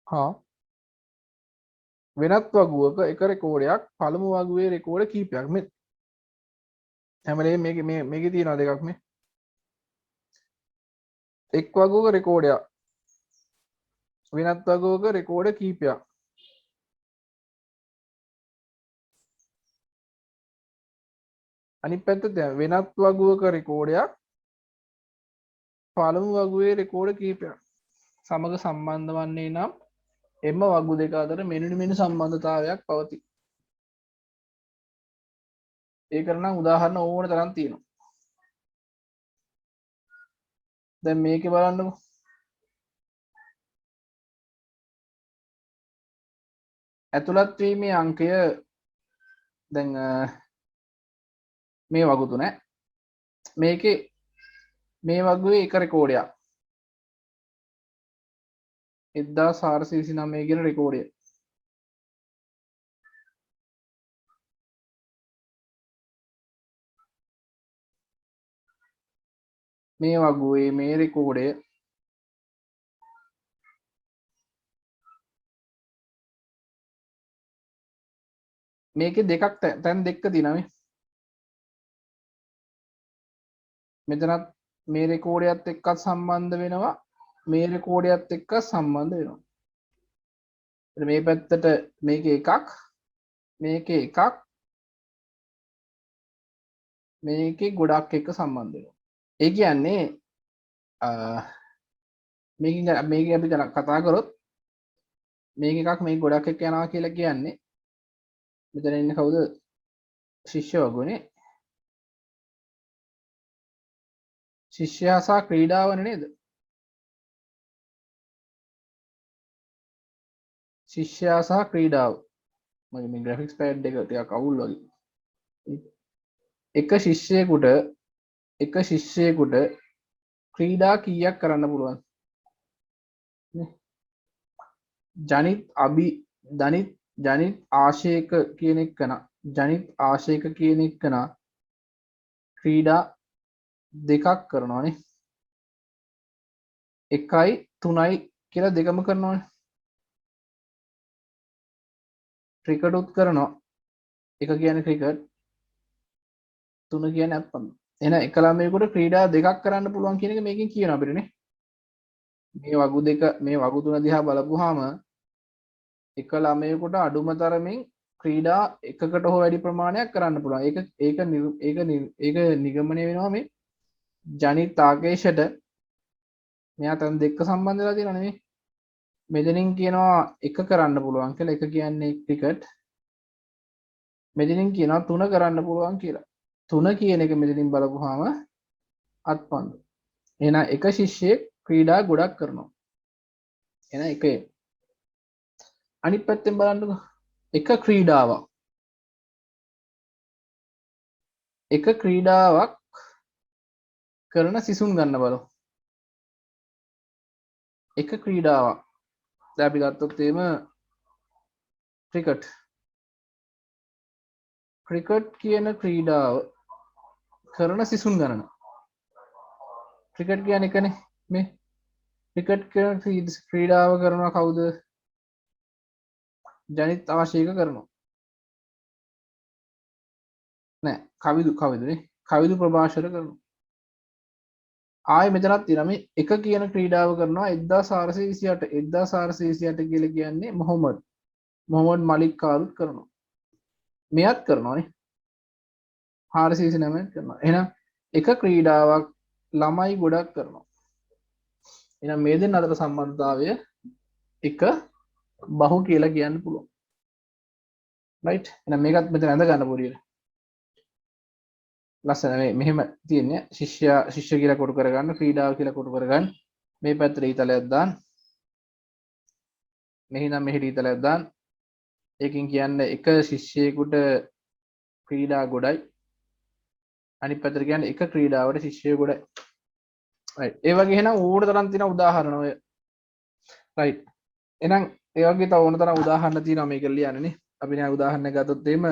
හා වෙනත් වගුවක එක රෙකෝඩයක් පළමු වගුවේ රෙකෝඩ කිහිපයක් මේ හැමලේ මේක තියෙනවා දෙකක් මේ එක් වගුවක රෙකෝඩයක් වෙනත් වගුවක රෙකෝඩ කිහිපයක් අනිත් පැත්තට වෙනත් වගුවක රෙකෝඩයක් පළමු වගුවේ රෙකෝඩ කිහිපයක් සමග සම්බන්ධ වන්නේ නම් එම වගු දෙක අතර මෙන්න සම්බන්ධතාවයක් පවතී. ඒකට නම් උදාහරණ ඕන තරම් තියෙනවා. දැන් මේකේ බලන්නකෝ. ඇතුළත් වීමේ අංකය දැන් මේ වගු තුන මේකේ මේ වගුවේ එක රෙකෝඩයක් 1429 කියන රෙකෝඩය මේ වගුවේ මේ රෙකෝඩය මේකේ දෙකක් තැන් දෙකක් තියෙනවා මේ මෙතනත් මේ රෙකෝඩයත් එක්ක සම්බන්ධ වෙනවා මේ රෙකෝඩයත් එක්ක සම්බන්ධ වෙනවා මේ පැත්තට මේකේ එකක් මේකේ එකක් මේකේ ගොඩක් එක්ක සම්බන්ධ වෙනවා ඒ කියන්නේ මේක අපි කතා කරොත් මේක එකක් මේ ගොඩක් එක්ක යනවා කියලා කියන්නේ මෙතන ඉන්නේ කවුද ශිෂ්‍ය වගුනේ ශිෂ්‍යයා සහ ක්‍රීඩාවනේ නේද ශිෂ්‍යයා සහ ක්‍රීඩාව මගේ මේ ග්‍රැෆික්ස් පෑඩ් එක ටිකක් අවුල් වගේ එක ශිෂ්‍යයෙකුට ක්‍රීඩා කීයක් කරන්න පුළුවන් ජනිත් ආශයක කියන එක්කන ජනිත් ආශයක කියන එක්කන ක්‍රීඩා දෙකක් කරනවානේ 1යි 3යි කියලා දෙකම කරනවානේ ක්‍රිකට් උත් කරනවා එක කියන්නේ ක්‍රිකට් 3 කියන්නේ අත්පන්දු එහෙනම් එක ළමයෙකුට ක්‍රීඩා දෙකක් කරන්න පුළුවන් කියන එක මේකෙන් කියනවා අපිටනේ මේ වගු දෙක මේ වගු තුන දිහා බලපුවාම එක ළමයෙකුට අඩුම තරමින් ක්‍රීඩා එකකට හෝ වැඩි ප්‍රමාණයක් කරන්න පුළුවන් ඒක නිගමනය වෙනවා මේ ජනිත් ආකේෂට මෙයා තැන් දෙක සම්බන්ධ වෙලා තියෙනවා නෙමෙයි මෙතනින් කියනවා එක කරන්න පුළුවන් කියලා එක කියන්නේ ක්‍රිකට් මෙතනින් කියනවා තුන කරන්න පුළුවන් කියලා තුන කියන එක මෙතනින් බලපුවාම අත්පන්දු එහෙනම් එක ශිෂ්‍යයෙක් ක්‍රීඩා ගොඩක් කරනවා එහෙනම් එකේ අනිත් පැත්තෙන් බලන්නකෝ එක ක්‍රීඩාවක් කරන සිසුන් ගන්න බලමු එක ක්‍රීඩාවක් දැන් අපි ගත්තොත් එහෙම ක්‍රිකට් කියන ක්‍රීඩාව කරන සිසුන් ගණන ක්‍රිකට් කියන්නේ එකනේ මේ ක්‍රිකට් කියන ක්‍රීඩාව කරනවා කවුද ජනිත් ආශයක කරනවා නෑ කවිදු ප්‍රභාෂර කරනවා ආයෙ මෙතනක් තියෙනවා මේ එක කියන ක්‍රීඩාව කරනවා 1428 කියලා කියන්නේ මොහොමඩ් මලික් කාරුත් කරනවා මෙයත් කරනවානේ 429 කරනවා එහෙනම් එක ක්‍රීඩාවක් ළමයි ගොඩක් කරනවා එහෙනම් මේ දෙන්න අතර සම්බන්ධතාවය එක බහු කියලා කියන්න පුළුවන්. රයිට්. එහෙනම් මේකත් මෙතන ඇඳ ගන්න පොඩියට. ලස්සන මේ මෙහෙම තියෙන්නේ ශිෂ්‍ය කියලා කොටු කරගන්න, ක්‍රීඩාව කියලා කොටු කරගන්න. මේ පැත්තට ඊතලයක් දාන්න. මෙහි නම් මෙහෙට ඊතලයක් දාන්න. ඒකෙන් කියන්නේ එක ශිෂ්‍යයෙකුට ක්‍රීඩා ගොඩයි. අනිත් පැත්තට කියන්නේ එක ක්‍රීඩාවට ශිෂ්‍යයෙකු ගොඩයි. රයිට්. ඒ වගේ එහෙනම් ඕන තරම් තියෙන උදාහරණ ඔය. රයිට්. එහෙනම් ඒ වගේ තව ඕන තරම් උදාහරණ තියෙනවා මේක ලියන්නේ නේ. අපි නෑ උදාහරණයක් ගත්තොත් එහෙම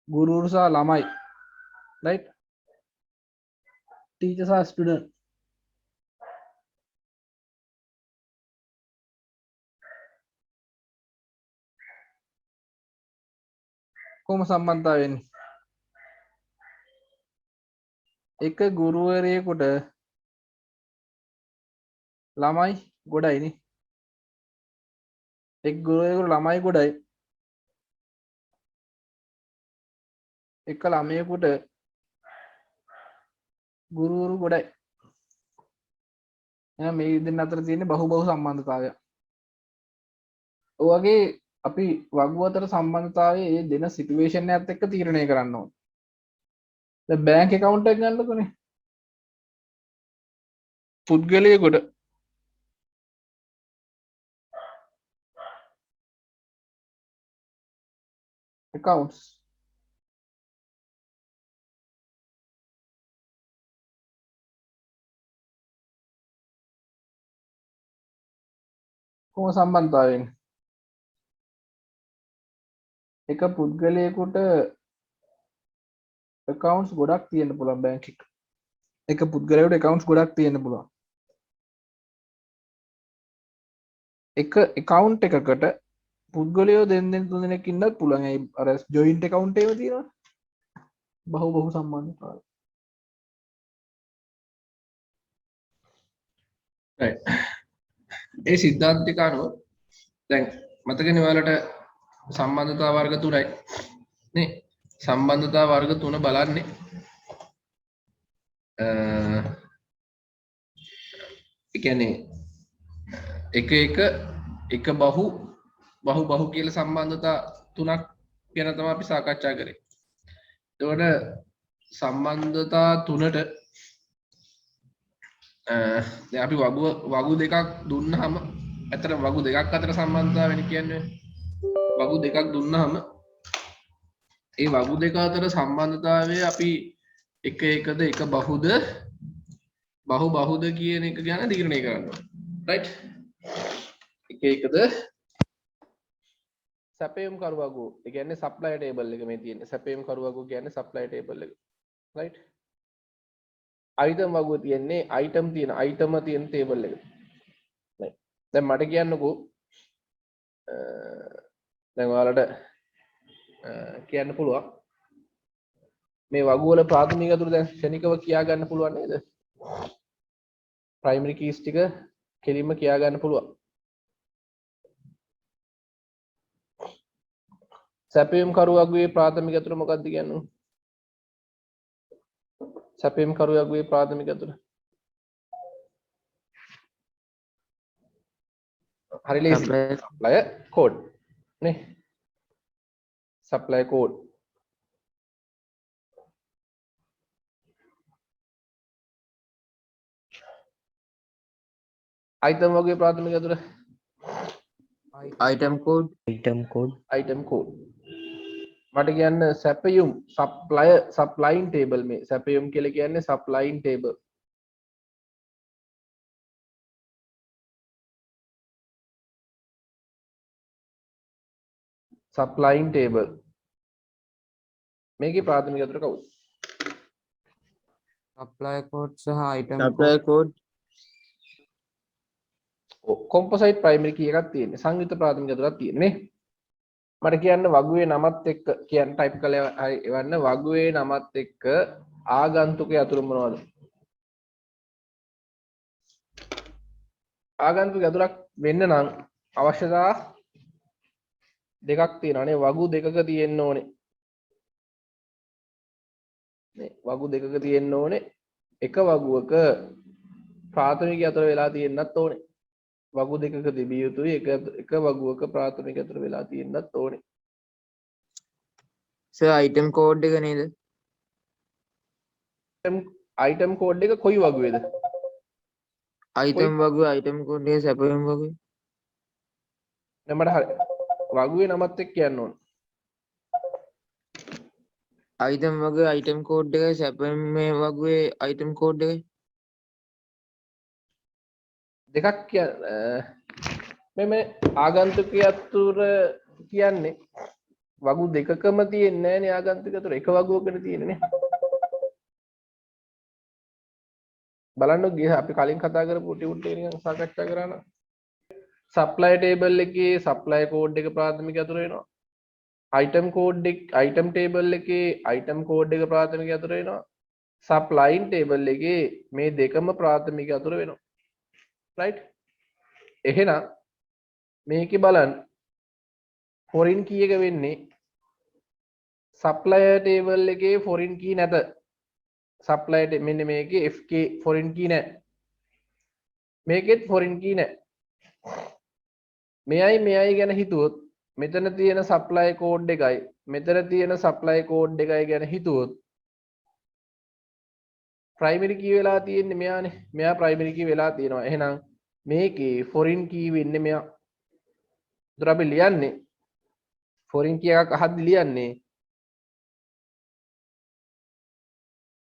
ගුරුවරු සහ ළමයි. රයිට්. ටීචර් සහ ස්ටුඩන්ට්. කොහොම සම්බන්ධතාවය වෙන්නේ? එක ගුරුවරයෙකුට ළමයි ගොඩයිනේ. එක් ගුරුවරයෙකුට ළමයි ගොඩයි. එක ළමයෙකුට ගුරුවරු ගොඩයි. එහෙනම් මේ දෙන්න අතර තියෙන බහු සම්බන්ධතාවය. ඔය වගේ අපි වගු අතර සම්බන්ධතාවය මේ දෙන සිටුේෂන් එකත් එක්ක තීරණය කරන්න ඕනේ. දැන් බැංක් account එක ගන්නකොනේ. පුද්ගලයෙකුට accounts කොහොම සම්බන්ධතාවයෙන් එක පුද්ගලයෙකුට accounts ගොඩක් තියෙන්න පුළුවන් බැංක් එක. එක පුද්ගලයෙකුට accounts ගොඩක් තියෙන්න පුළුවන්. එක account එකකට පුද්ගලයෝ දෙන්නෙන් තුන්දෙනෙක් ඉන්නත් පුළුවන්. ඒ අර joint account එකේ තියෙනවා. බහු සම්බන්ධතාවය. right. ඒ සිද්ධාන්ත ටික අනුව දැන් මතකනේ ඔයාලට සම්බන්ධතා වර්ග තුනයි නේ. සම්බන්ධතා වර්ග තුන බලන්නේ ඒ කියන්නේ එක බහු කියලා සම්බන්ධතා තුනක් ගැන තමයි අපි සාකච්ඡා කරේ. එතකොට සම්බන්ධතා තුනට දැන් අපි වගු දෙකක් දුන්නාම ඇත්තට වගු දෙකක් අතර සම්බන්ධතාව වෙන කියන්නේ වගු දෙකක් දුන්නාම ඒ වගු දෙක අතර සම්බන්ධතාවය අපි එකද එක බහුද කියන එක ගැන තීරණය කරන්න ඕනේ. රයිට්. එකද සැපයුම් කරු වගු. ඒ කියන්නේ සප්ලයි ටේබල් එක මේ තියෙන්නේ. සැපයුම් කරු වගු කියන්නේ සප්ලයි ටේබල් එක. රයිට්. අයිටම් වගුව තියෙන්නේ අයිටම් තියෙන ටේබල් එක. රයිට්. දැන් මට කියන්නකෝ දැන් ඔයාලට කියන්න පුළුවන් මේ වගු වල ප්‍රාථමික අතුරු දැන් ක්ෂණිකව කියා ගන්න පුළුවන් නේද? ප්‍රයිමරි කීස් ටික කෙලින්ම කියා ගන්න පුළුවන්. සැපයුම් කරු වගුවේ ප්‍රාථමික අතුරු මොකක්ද කියන්නේ? සැපයුම් කරු වගුවේ ප්‍රාථමික අතුරු හරි ලේසි. සප්ලයි කෝඩ් නේ. සප්ලයි කෝඩ් item වගේ ප්‍රාථමික අතුර item code මට කියන්න සැපයුම් සප්ලයින් ටේබල් මේ සැපයුම් කියලා කියන්නේ සප්ලයින් ටේබල් සප්ලයින් ටේබල් මේකේ ප්‍රාථමික අතුර කවුද? supply code සහ item code කොම්පොසයිට් ප්‍රයිමරි කී එකක් තියෙන්නේ සංයුක්ත ප්‍රාථමික අතුරක් තියෙන්නේ නේ. මට කියන්න වගුවේ නමත් එක්ක කියන්න ටයිප් කරලා හරි එවන්න වගුවේ නමත් එක්ක ආගන්තුකේ අතුරු මොනවද? ආගන්තුක අතුරක් වෙන්න නම් අවශ්‍යතා දෙකක් තියෙනවා නේ. වගු දෙකක තියෙන්න ඕනේ. නේ වගු දෙකක තියෙන්න ඕනේ. එක වගුවක ප්‍රාථමික අතර වෙලා තියෙන්නත් ඕනේ. වගු දෙකක තිබිය යුතුයි. එක වගුවක ප්‍රාථමික අතර වෙලා තියෙන්නත් ඕනේ. සර් අයිටම් කෝඩ් එක නේද? අයිටම් කෝඩ් එක කොයි වගුවේද? අයිටම් වගුව අයිටම් කෝඩ් එක සැපයුම් වගුව. මට හරි. වගුවේ නමත් එක්ක කියන්න ඕන. අයිටම් වගේ අයිටම් කෝඩ් එකයි සැපයුම් මේ වගුවේ අයිටම් කෝඩ් එකයි. දෙකක් මේ ආගන්තුකයතුර කියන්නේ වගු දෙකකම තියෙන්නේ නැහැ නේ ආගන්තුකයතුර එක වගුවකට තියෙන්නේ නේ. බලන්න ගිය අපි කලින් කතා කරපු ටියුට් එක නිකන් සාකච්ඡා කරා නම් සප්ලයි ටේබල් එකේ සප්ලයි කෝඩ් එක ප්‍රාථමික අතුර වෙනවා. අයිටම් කෝඩ් එක අයිටම් ටේබල් එකේ අයිටම් කෝඩ් එක ප්‍රාථමික අතුර වෙනවා. සප්ලයින් ටේබල් එකේ මේ දෙකම ප්‍රාථමික අතුර වෙනවා. රයිට්? එහෙනම් මේකේ බලන්න ෆොරින් කී එක වෙන්නේ සප්ලයර් ටේබල් එකේ ෆොරින් කී නැත. සප්ලයිට මෙන්න මේකේ FK ෆොරින් කී නැහැ. මේකෙත් ෆොරින් කී නැහැ. මෙයයි ගැන හිතුවොත් මෙතන තියෙන සප්ලයි කෝඩ් එකයි මෙතන තියෙන සප්ලයි කෝඩ් එකයි ගැන හිතුවොත් ප්‍රයිමරි කී වෙලා තියෙන්නේ මෙයානේ. මෙයා ප්‍රයිමරි කී වෙලා තියෙනවා. එහෙනම් මේකේ ෆොරින් කී වෙන්නේ මෙයා. ඒතර අපි ලියන්නේ ෆොරින් කී එකක් අහද්දි ලියන්නේ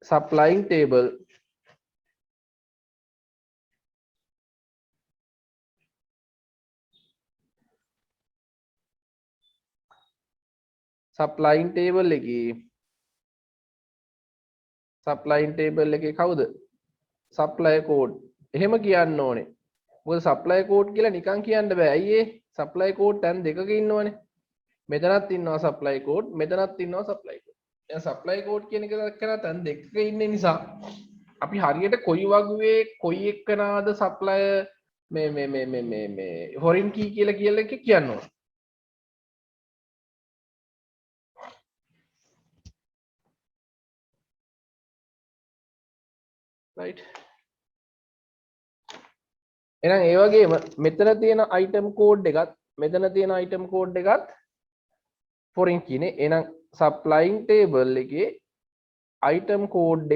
supplying table supplying table එකේ කවුද supply code එහෙම කියන්න ඕනේ. මොකද supply code කියලා නිකන් කියන්න බෑ. ඇයි ඒ supply code තැන් දෙකක ඉන්නවනේ. මෙතනත් ඉන්නවා supply code මෙතනත් ඉන්නවා supply code. දැන් supply code කියන එක දැක්කම තැන් දෙකක ඉන්න නිසා අපි හරියට කොයි වගුවේ කොයි එක්කනාද supply මේ foreign key කියලා කියන්න ඕනේ. right එහෙනම් ඒ වගේම මෙතන තියෙන item code එකත් මෙතන තියෙන item code එකත් foreign key නේ. එහෙනම් supplying table එකේ item code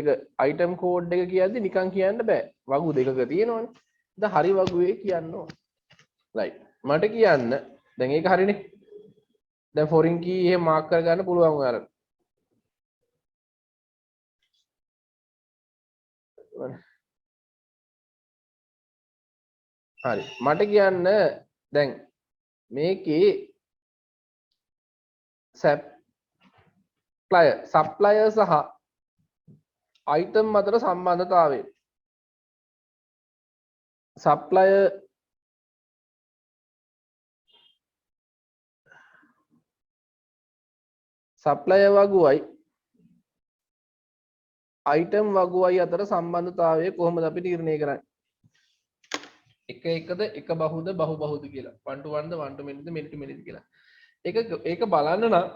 එක කියද්දි නිකන් කියන්න බෑ. වගු දෙකක තියෙනවනේ. දැන් හරි වගුවේ කියන්න ඕන. right මට කියන්න දැන් ඒක හරිනේ. දැන් foreign key එහෙම මාක් කර ගන්න පුළුවන් ඔයාලට. හරි මට කියන්න දැන් මේකේ සප්ලයර් සහ අයිටම් අතර සම්බන්ධතාවය සප්ලයර් වගුවයි අයිටම් වගුවයි අතර සම්බන්ධතාවය කොහොමද අපි තීරණය කරන්නේ? එක එකද එක බහුද බහු බහුද කියලා 1 to 1ද 1 to many the many to many ද කියලා ඒක බලන්න නම්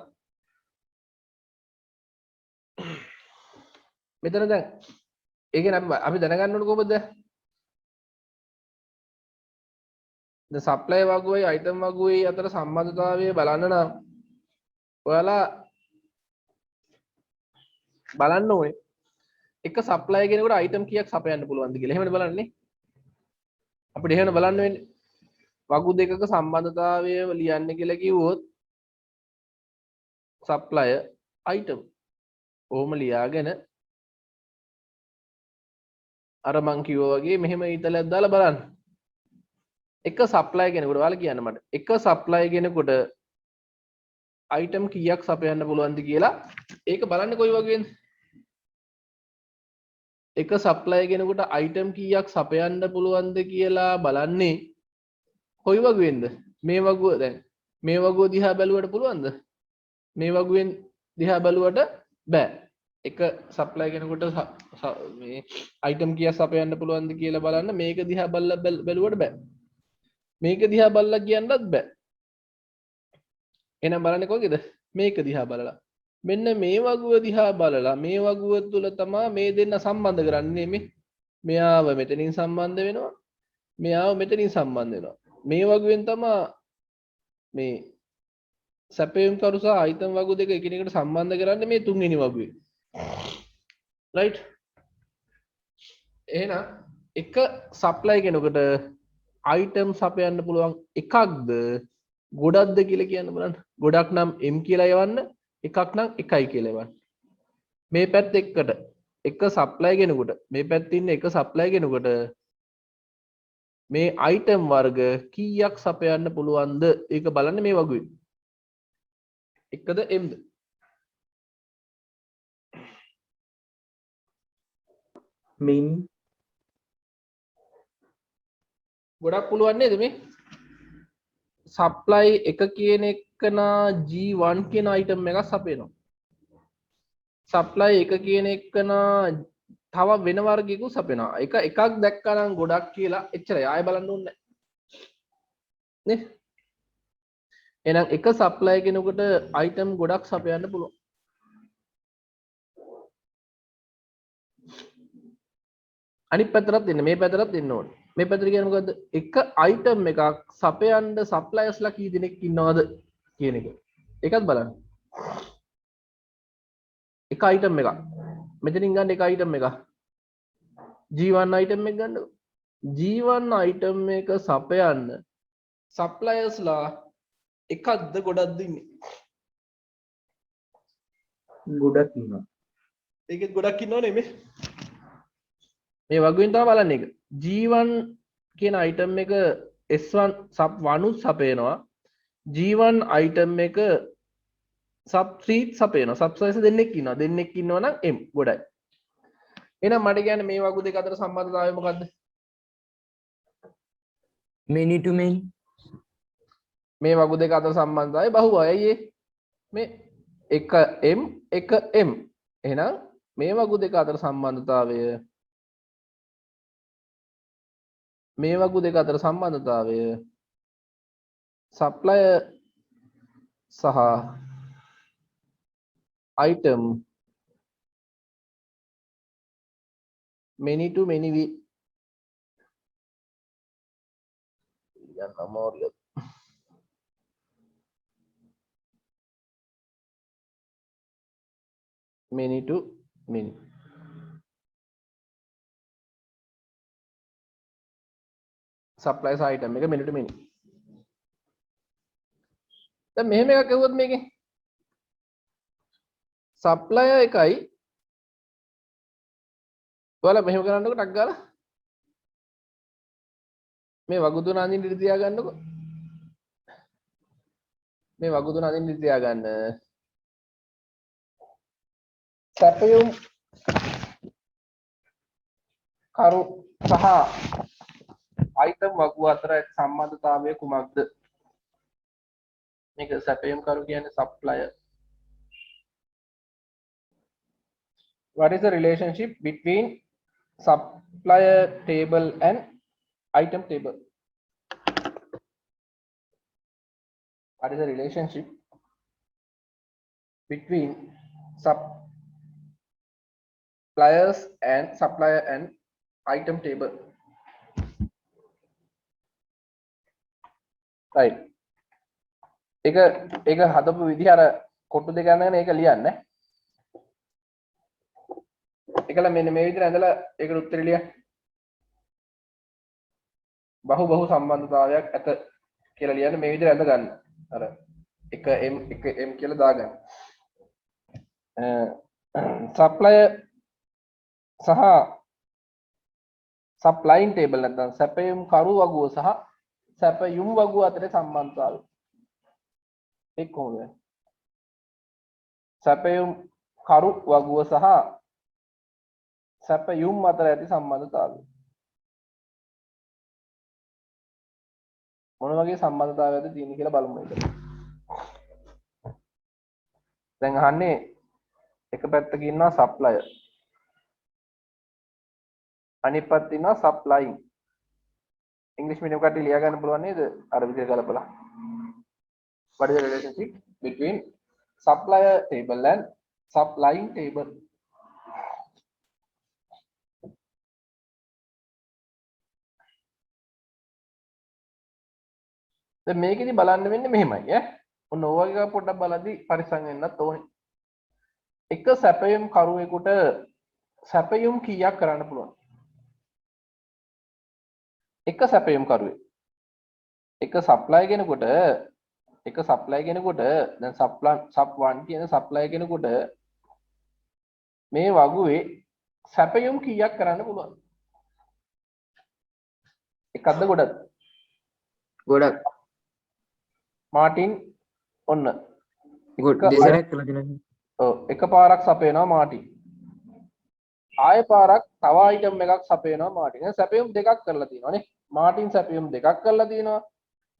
මෙතන දැන් ඒක අපි දැනගන්න ඕනේ කොහොමද? දැන් සප්ලයි වගුවයි අයිටම් වගුවයි අතර සම්බන්ධතාවය බලන්න නම් ඔයාලා බලන්න ඕනේ එක සප්ලයි කෙනෙකුට අයිටම් කීයක් සපයන්න පුළුවන්ද කියලා. එහෙමනේ බලන්නේ. අපිට එහෙම බලන්න වෙන්නේ. වගු දෙකක සම්බන්ධතාවය ලියන්න කියලා කිව්වොත් සප්ලයර් අයිටම් ඕම ලියාගෙන අර මං කිව්වා වගේ මෙහෙම ඊතලයක් දාලා බලන්න. එක සප්ලයි කෙනෙකුට ඔයාලා කියන්න මට. එක සප්ලයි කෙනෙකුට අයිටම් කීයක් සපයන්න පුළුවන්ද කියලා ඒක බලන්නේ කොයි වගේද? එක සප්ලයි කෙනෙකුට අයිටම් කීයක් සපයන්න පුළුවන්ද කියලා බලන්නේ කොයි වගේන්ද? මේ වගුව දැන් මේ වගුව දිහා බැලුවට පුළුවන්ද? මේ වගුවෙන් දිහා බැලුවට බෑ. එක සප්ලයි කෙනෙකුට මේ අයිටම් කීයක් සපයන්න පුළුවන්ද කියලා බලන්න මේක දිහා බැලුවට බෑ. මේක දිහා බලලා කියන්නත් බෑ. එහෙනම් බලන්නේ කොහේද? මේක දිහා බලලා. මෙන්න මේ වගුව දිහා බලලා මේ වගුව තුල තමයි මේ දෙන්න සම්බන්ධ කරන්නේ මේ මෙයාව මෙතනින් සම්බන්ධ වෙනවා. මෙයාව මෙතනින් සම්බන්ධ වෙනවා. මේ වගුවෙන් තමයි මේ සැපයුම් කරු සහ අයිතම් වගු දෙක එකිනෙකට සම්බන්ධ කරන්නේ මේ තුන්වෙනි වගුවේ. right? එහෙනම් එක සප්ලයි කෙනෙකුට අයිටම් සපයන්න පුළුවන් එකක්ද ගොඩක්ද කියලා කියන්න බලන්න. ගොඩක් නම් m කියලා යවන්න, එකක් නම් එකයි කියලා යවන්න. මේ පැත්ත එක්කට එක සප්ලයි කෙනෙකුට මේ පැත්තේ ඉන්න එක සප්ලයි කෙනෙකුට මේ අයිටම් වර්ග කීයක් සපයන්න පුළුවන්ද ඒක බලන්න මේ වගුවේ. එකද mද? min ගොඩක් පුළුවන් නේද මේ? සප්ලයි එක කියන එකනා G1 කියන අයිටම් එකක් සපයනවා. සප්ලයි එක කියන එකනා තව වෙන වර්ගයකුත් සපයනවා. එකක් දැක්කා නම් ගොඩක් කියලා එච්චරයි. ආයෙ බලන්න ඕනේ නැහැ. නේ? එහෙනම් එක සප්ලයි කෙනෙකුට අයිටම් ගොඩක් සපයන්න පුළුවන්. අනිත් පැත්තටත් දෙන්න, මේ පැත්තටත් දෙන්න ඕනේ. මේ පැත්තට කියන්නේ මොකද්ද? එක අයිටම් එකක් සපයන්න සප්ලයර්ස්ලා කී දෙනෙක් ඉන්නවද කියන එක. ඒකත් බලන්න. එක අයිටම් එකක්. මෙතනින් ගන්න එක අයිටම් එකක්. G1 අයිටම් එක ගන්නකො. G1 අයිටම් එක සපයන්න සප්ලයර්ස්ලා එකක්ද ගොඩක්ද ඉන්නේ? ගොඩක් ඉන්නවා. ඒකෙත් ගොඩක් ඉන්නව නෙමෙයි. මේ වගුවෙන් තමයි බලන්නේ ඒක. G1 කියන අයිටම් එක S1 sub 1 උත් සපයනවා. G1 අයිටම් එක sub 3 සපයනවා. සබ්ස්ලයිස් දෙන්නෙක් ඉන්නවා. දෙන්නෙක් ඉන්නවා නම් M ගොඩයි. එහෙනම් මට කියන්නේ මේ වගු දෙක අතර සම්බන්ධතාවය මොකද්ද? many to many මේ වගු දෙක අතර සම්බන්ධතාවය බහුවයි. ඇයි ඒ? මේ එක M එක M. එහෙනම් මේ වගු දෙක අතර සම්බන්ධතාවය මේ වගු දෙක අතර සම්බන්ධතාවය සප්ලයර් සහ item many to many many to many supplies item එක many to many. දැන් මෙහෙම එකක් ඇහුවොත් මේකේ supplier එකයි ඔයාලා මෙහෙම කරන්නකො ටක් ගාලා මේ වගු තුන අඳින්න ඉඳ තියා ගන්නකො. මේ වගු තුන අඳින්න ඉඳ තියා ගන්න. සැපයුම් කරු සහ අයිටම් වගු අතර සම්බන්ධතාවය කුමක්ද? මේක සැපයුම් කරු කියන්නේ supplier. What is the relationship between supplier table and item table? What is the relationship between suppliers and supplier and item table? Right. ඒක හදපු විදිහ අර කොටු දෙක අඳගෙන ඒක ලියන්න. ඒකලා මෙන්න මේ විදිහට ඇඳලා ඒකට උත්තර ලියන්න. බහු සම්බන්ධතාවයක් ඇත කියලා ලියන්න මේ විදිහට ඇඳ ගන්න. අර එක m කියලා දාගන්න. සප්ලයර් සහ සප්ලයින් ටේබල් නැත්නම් සැපයුම් කරු වගුව සහ සැපයුම් වගුව අතර සම්බන්ධතාවය. ඒක කොහොමද? සැපයුම් කරු වගුව සහ සැපයුම් අතර ඇති සම්බන්ධතාවය. මොන වගේ සම්බන්ධතාවයක්ද තියෙන්නේ කියලා බලමු ඒක. දැන් අහන්නේ එක පැත්තක ඉන්නවා සප්ලයර්. අනිත් පැත්තේ ඉන්නවා සප්ලයින්. ඉංග්‍රීසි මීඩියම් කට්ටිය ලියා ගන්න පුළුවන් නේද? අර විදිහට ගලපලා. What is the relationship between supplier table and supplying table? දැන් මේකෙදි බලන්න වෙන්නේ මෙහෙමයි ඈ. ඔන්න ඕවා එක පොඩ්ඩක් බලද්දි පරිස්සම් වෙන්නත් ඕනේ. එක සැපයුම් කරුවෙකුට සැපයුම් කීයක් කරන්න පුළුවන්? එක සැපයුම් කරුවෙක්. එක සප්ලයි කෙනෙකුට දැන් සප් 1 කියන සප්ලයි කෙනෙකුට මේ වගුවේ සැපයුම් කීයක් කරන්න පුළුවන්? එකක්ද ගොඩක්ද? ගොඩක් මාටින් ඔන්න දෙසරක් කළා තියෙනවා. ඔව් එකපාරක් සපයනවා මාටින්. ආයෙ පාරක් තව අයිටම් එකක් සපයනවා මාටින්. එහෙනම් සැපයුම් දෙකක් කරලා තියෙනවානේ. මාටින් සැපයුම් දෙකක් කරලා තියෙනවා.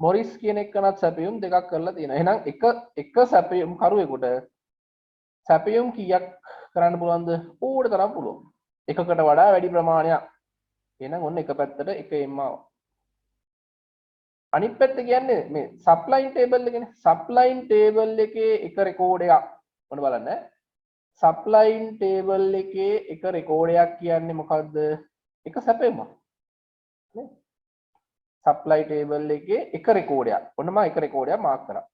මොරිස් කියන එක්කනත් සැපයුම් දෙකක් කරලා තියෙනවා. එහෙනම් එක සැපයුම් කරුවෙකුට සැපයුම් කීයක් කරන්න පුළුවන්ද? ඕඩ තරම් පුළුවන්. එකකට වඩා වැඩි ප්‍රමාණයක්. එහෙනම් ඔන්න එක පැත්තට එක එම්ම ආවා. අනිත් පැත්ත කියන්නේ මේ සප්ලයින් ටේබල් එකනේ. සප්ලයින් ටේබල් එකේ එක රෙකෝඩයක් මොන බලන්න. සප්ලයින් ටේබල් එකේ එක රෙකෝඩයක් කියන්නේ මොකක්ද? එක සැපයුමක්. නේ? සප්ලයි ටේබල් එකේ එක රෙකෝඩයක්. ඔන්න මම එක රෙකෝඩයක් මාක් කරා.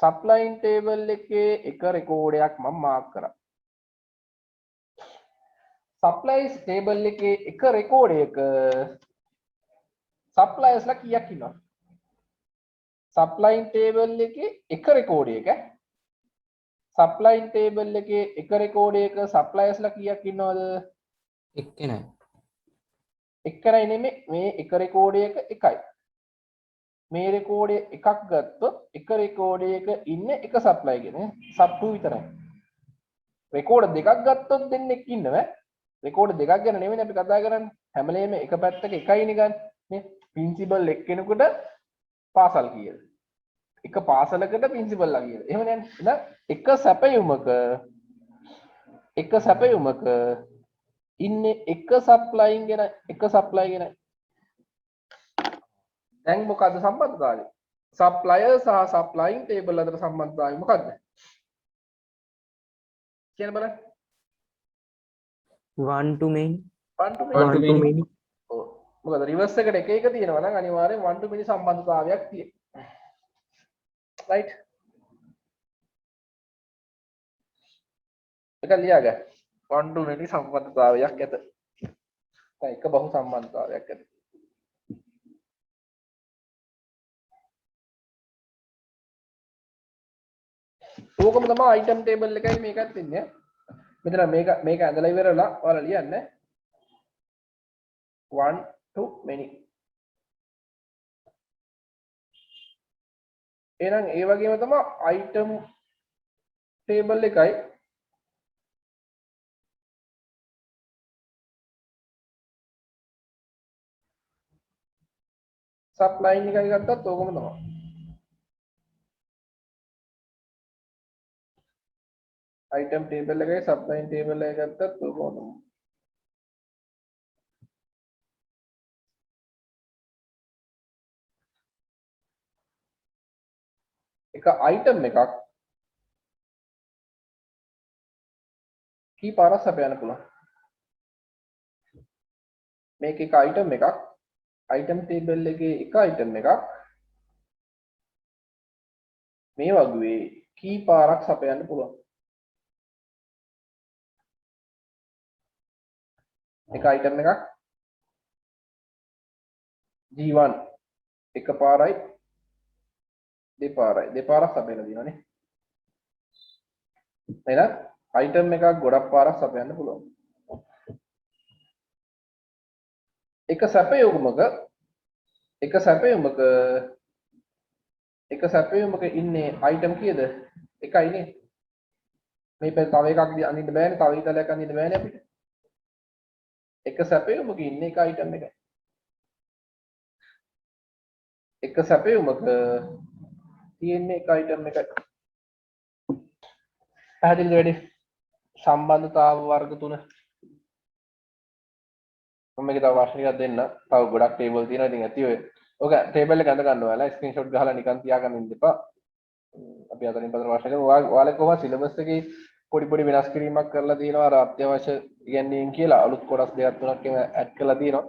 සප්ලයින් ටේබල් එකේ එක රෙකෝඩයක් මම මාක් කරා. සප්ලයිස් ටේබල් එකේ එක රෙකෝඩයක සප්ලයර්ස්ලා කීයක් ඉන්නවද? සප්ලයින් ටේබල් එකේ එක රෙකෝඩයක සප්ලයින් ටේබල් එකේ එක රෙකෝඩයක සප්ලයර්ස්ලා කීයක් ඉන්නවද? එක්කෙනයි. එක්කනයි නෙමෙයි මේ එක රෙකෝඩයක එකයි. මේ රෙකෝඩය එකක් ගත්තොත් එක රෙකෝඩයක ඉන්නේ එක සප්ලයි කෙනෙක් සබ් 2 විතරයි. රෙකෝඩ් දෙකක් ගත්තොත් දෙන්නෙක් ඉන්නවා. රෙකෝඩ් දෙකක් ගැන නෙමෙයි අපි කතා කරන්නේ. හැම වෙලේම එක පැත්තක එකයිනේ ගන්න. නේ? ප්‍රින්සිපල් එක්කෙනෙකුට පාසල් කීයද? එක පාසලකට ප්‍රින්සිපල්ලා කීයද? එහෙම නෑනේ. එහෙනම් එක සැපයුමක ඉන්නේ එක සප්ලයින් ගැන එක සප්ලයි ගැන. දැන් මොකද්ද සම්බන්ධතාවය? සප්ලයර් සහ සප්ලයින් ටේබල් අතර සම්බන්ධතාවය මොකද්ද? කියන්න බලන්න. one to many. one to one to many. many. ඔව්. මොකද රිවර්ස් එකට එක එක තියෙනවා නම් අනිවාර්යෙන් one to many සම්බන්ධතාවයක් තියෙනවා. right? එක ලියාගන්න. one to many සම්බන්ධතාවයක් ඇත. දැන් එක බහු සම්බන්ධතාවයක් ඇත. ඕකම තමයි අයිටම් ටේබල් එකයි මේකත් ඉන්නේ. මෙතන මේක ඇඳලා ඉවරලා ඔයාලා ලියන්න one to many. එහෙනම් ඒ වගේම තමයි අයිටම් ටේබල් එකයි සප්ලයින් එකයි ගත්තත් ඕකම තමයි. item table එකයි supply table එකයි ගත්තත් ඕකම තමයි. එක item එකක් කී පාරක් සපයන්න පුළුවන්. මේක එක item එකක් item table එකේ එක item එකක් මේ වගේ කී පාරක් සපයන්න පුළුවන්. එක item එකක් G1 එක පාරයි දෙපාරක් සපයලා දිනවනේ. එහෙනම් item එකක් ගොඩක් පාරක් සපයන්න පුළුවන්. එක සැපයුමක ඉන්නේ item කීයද? එකයිනේ. මේ පැත්ත තව එකක් අඳින්න බෑනේ, තව ඊතලයක් අඳින්න බෑනේ අපිට. එක සැපයුමක ඉන්නේ එක item එකයි. එක සැපයුමක තියෙන්නේ එක item එකයි. පැහැදිලිද වැඩි? සම්බන්ධතාව වර්ග 3. මම මේක තව ප්‍රශ්න ටිකක් දෙන්න. තව ගොඩක් ටේබල් තියෙනවා. ඉතින් ඇති ඔය. ඔක ටේබල් එක අඳ ගන්න ඔයාලා ස්ක්‍රීන්ෂොට් ගහලා නිකන් තියාගන්න ඉන්න එපා. අපි අතරින් පතර ප්‍රශ්න කරමු. ඔයාලා කොහොමද සිලබස් එකේ පොඩි විනාශ කිරීමක් කරලා තියෙනවා. අර අත්‍යවශ්‍ය ඉගැන්වීම් කියලා අලුත් කොටස් දෙකක් තුනක් එහෙම ඇඩ් කරලා තියෙනවා.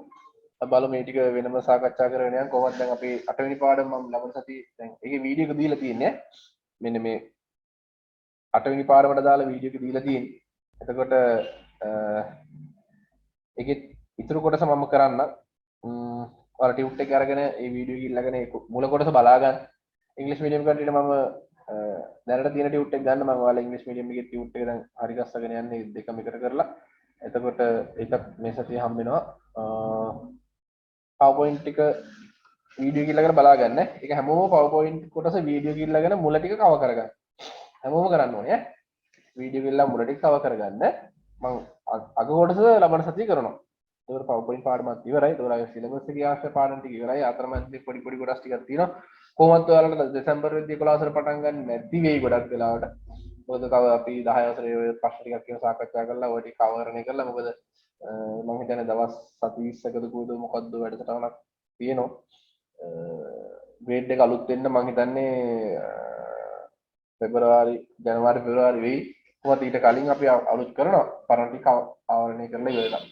බලමු මේ ටික වෙනම සාකච්ඡා කරගෙන යන්න කොහොමද දැන් අපි 8 වෙනි පාඩම මම ලබන සතියේ දැන් ඒකේ වීඩියෝ එක දීලා තියෙන්නේ මෙන්න මේ 8 වෙනි පාඩමට දාලා වීඩියෝ එක දීලා තියෙන්නේ එතකොට ඒකේ ඉතුරු කොටස මම කරන්න ඔයාලා ටියුට් එක අරගෙන ඒ වීඩියෝ එක ඉල්ලගෙන ඒ මුල කොටස බලා ගන්න ඉංග්‍රීසි මීඩියම් කන්ට්‍රීට මම දැනට තියෙන ටියුට් එක ගන්න මම ඔයාලා ඉංග්‍රීසි මීඩියම් එකේ ටියුට් එක දැන් හරි ගස්සගෙන යන්නේ දෙකම එකට කරලා එතකොට ඒකත් මේ සතියේ හම්බ වෙනවා PowerPoint එක වීඩියෝ එක ඉල්ලගෙන බලා ගන්න ඒක හැමෝම PowerPoint කොටස වීඩියෝ එක ඉල්ලගෙන මුල ටික කව කරගන්න හැමෝම කරන්න ඕනේ ඈ වීඩියෝ එක ඉල්ලලා මුල ටික කව කරගන්න මම අග කොටස ලබන සතියේ කරනවා ඒකට PowerPoint පාඩමක් ඉවරයි ඒකට ආයෙ සිලබස් එකේ ආශ්‍රය පාඩම් ටික ඉවරයි අතරමැදි පොඩි පොඩි කොටස් ටිකක් තියෙනවා කොහොමද ඔයාලට දෙසැම්බර් වෙද්දී 11 වසර පටන් ගන්න නැති වෙයි ගොඩක් වෙලාවට මොකද තව අපි 10 වසරේ ඔය ප්‍රශ්න ටිකක් කියන සාකච්ඡා කරලා ඔය ටික කවරණය කරලා මොකද මම හිතන්නේ දවස් 7-20කද කෝද මොකද්ද වැඩසටහනක් තියෙනවා ග්‍රේඩ් එක අලුත් වෙන්න මම හිතන්නේ ජනවාරි පෙබරවාරි වෙයි කොහොමද ඊට කලින් අපි අලුත් කරනවා පරණ ටික ආවරණය කරලා ඉවරලා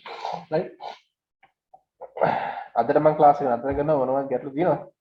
right අදට මම ක්ලාස් එක නතර කරනවා මොනවද ගැටලු තියෙනවද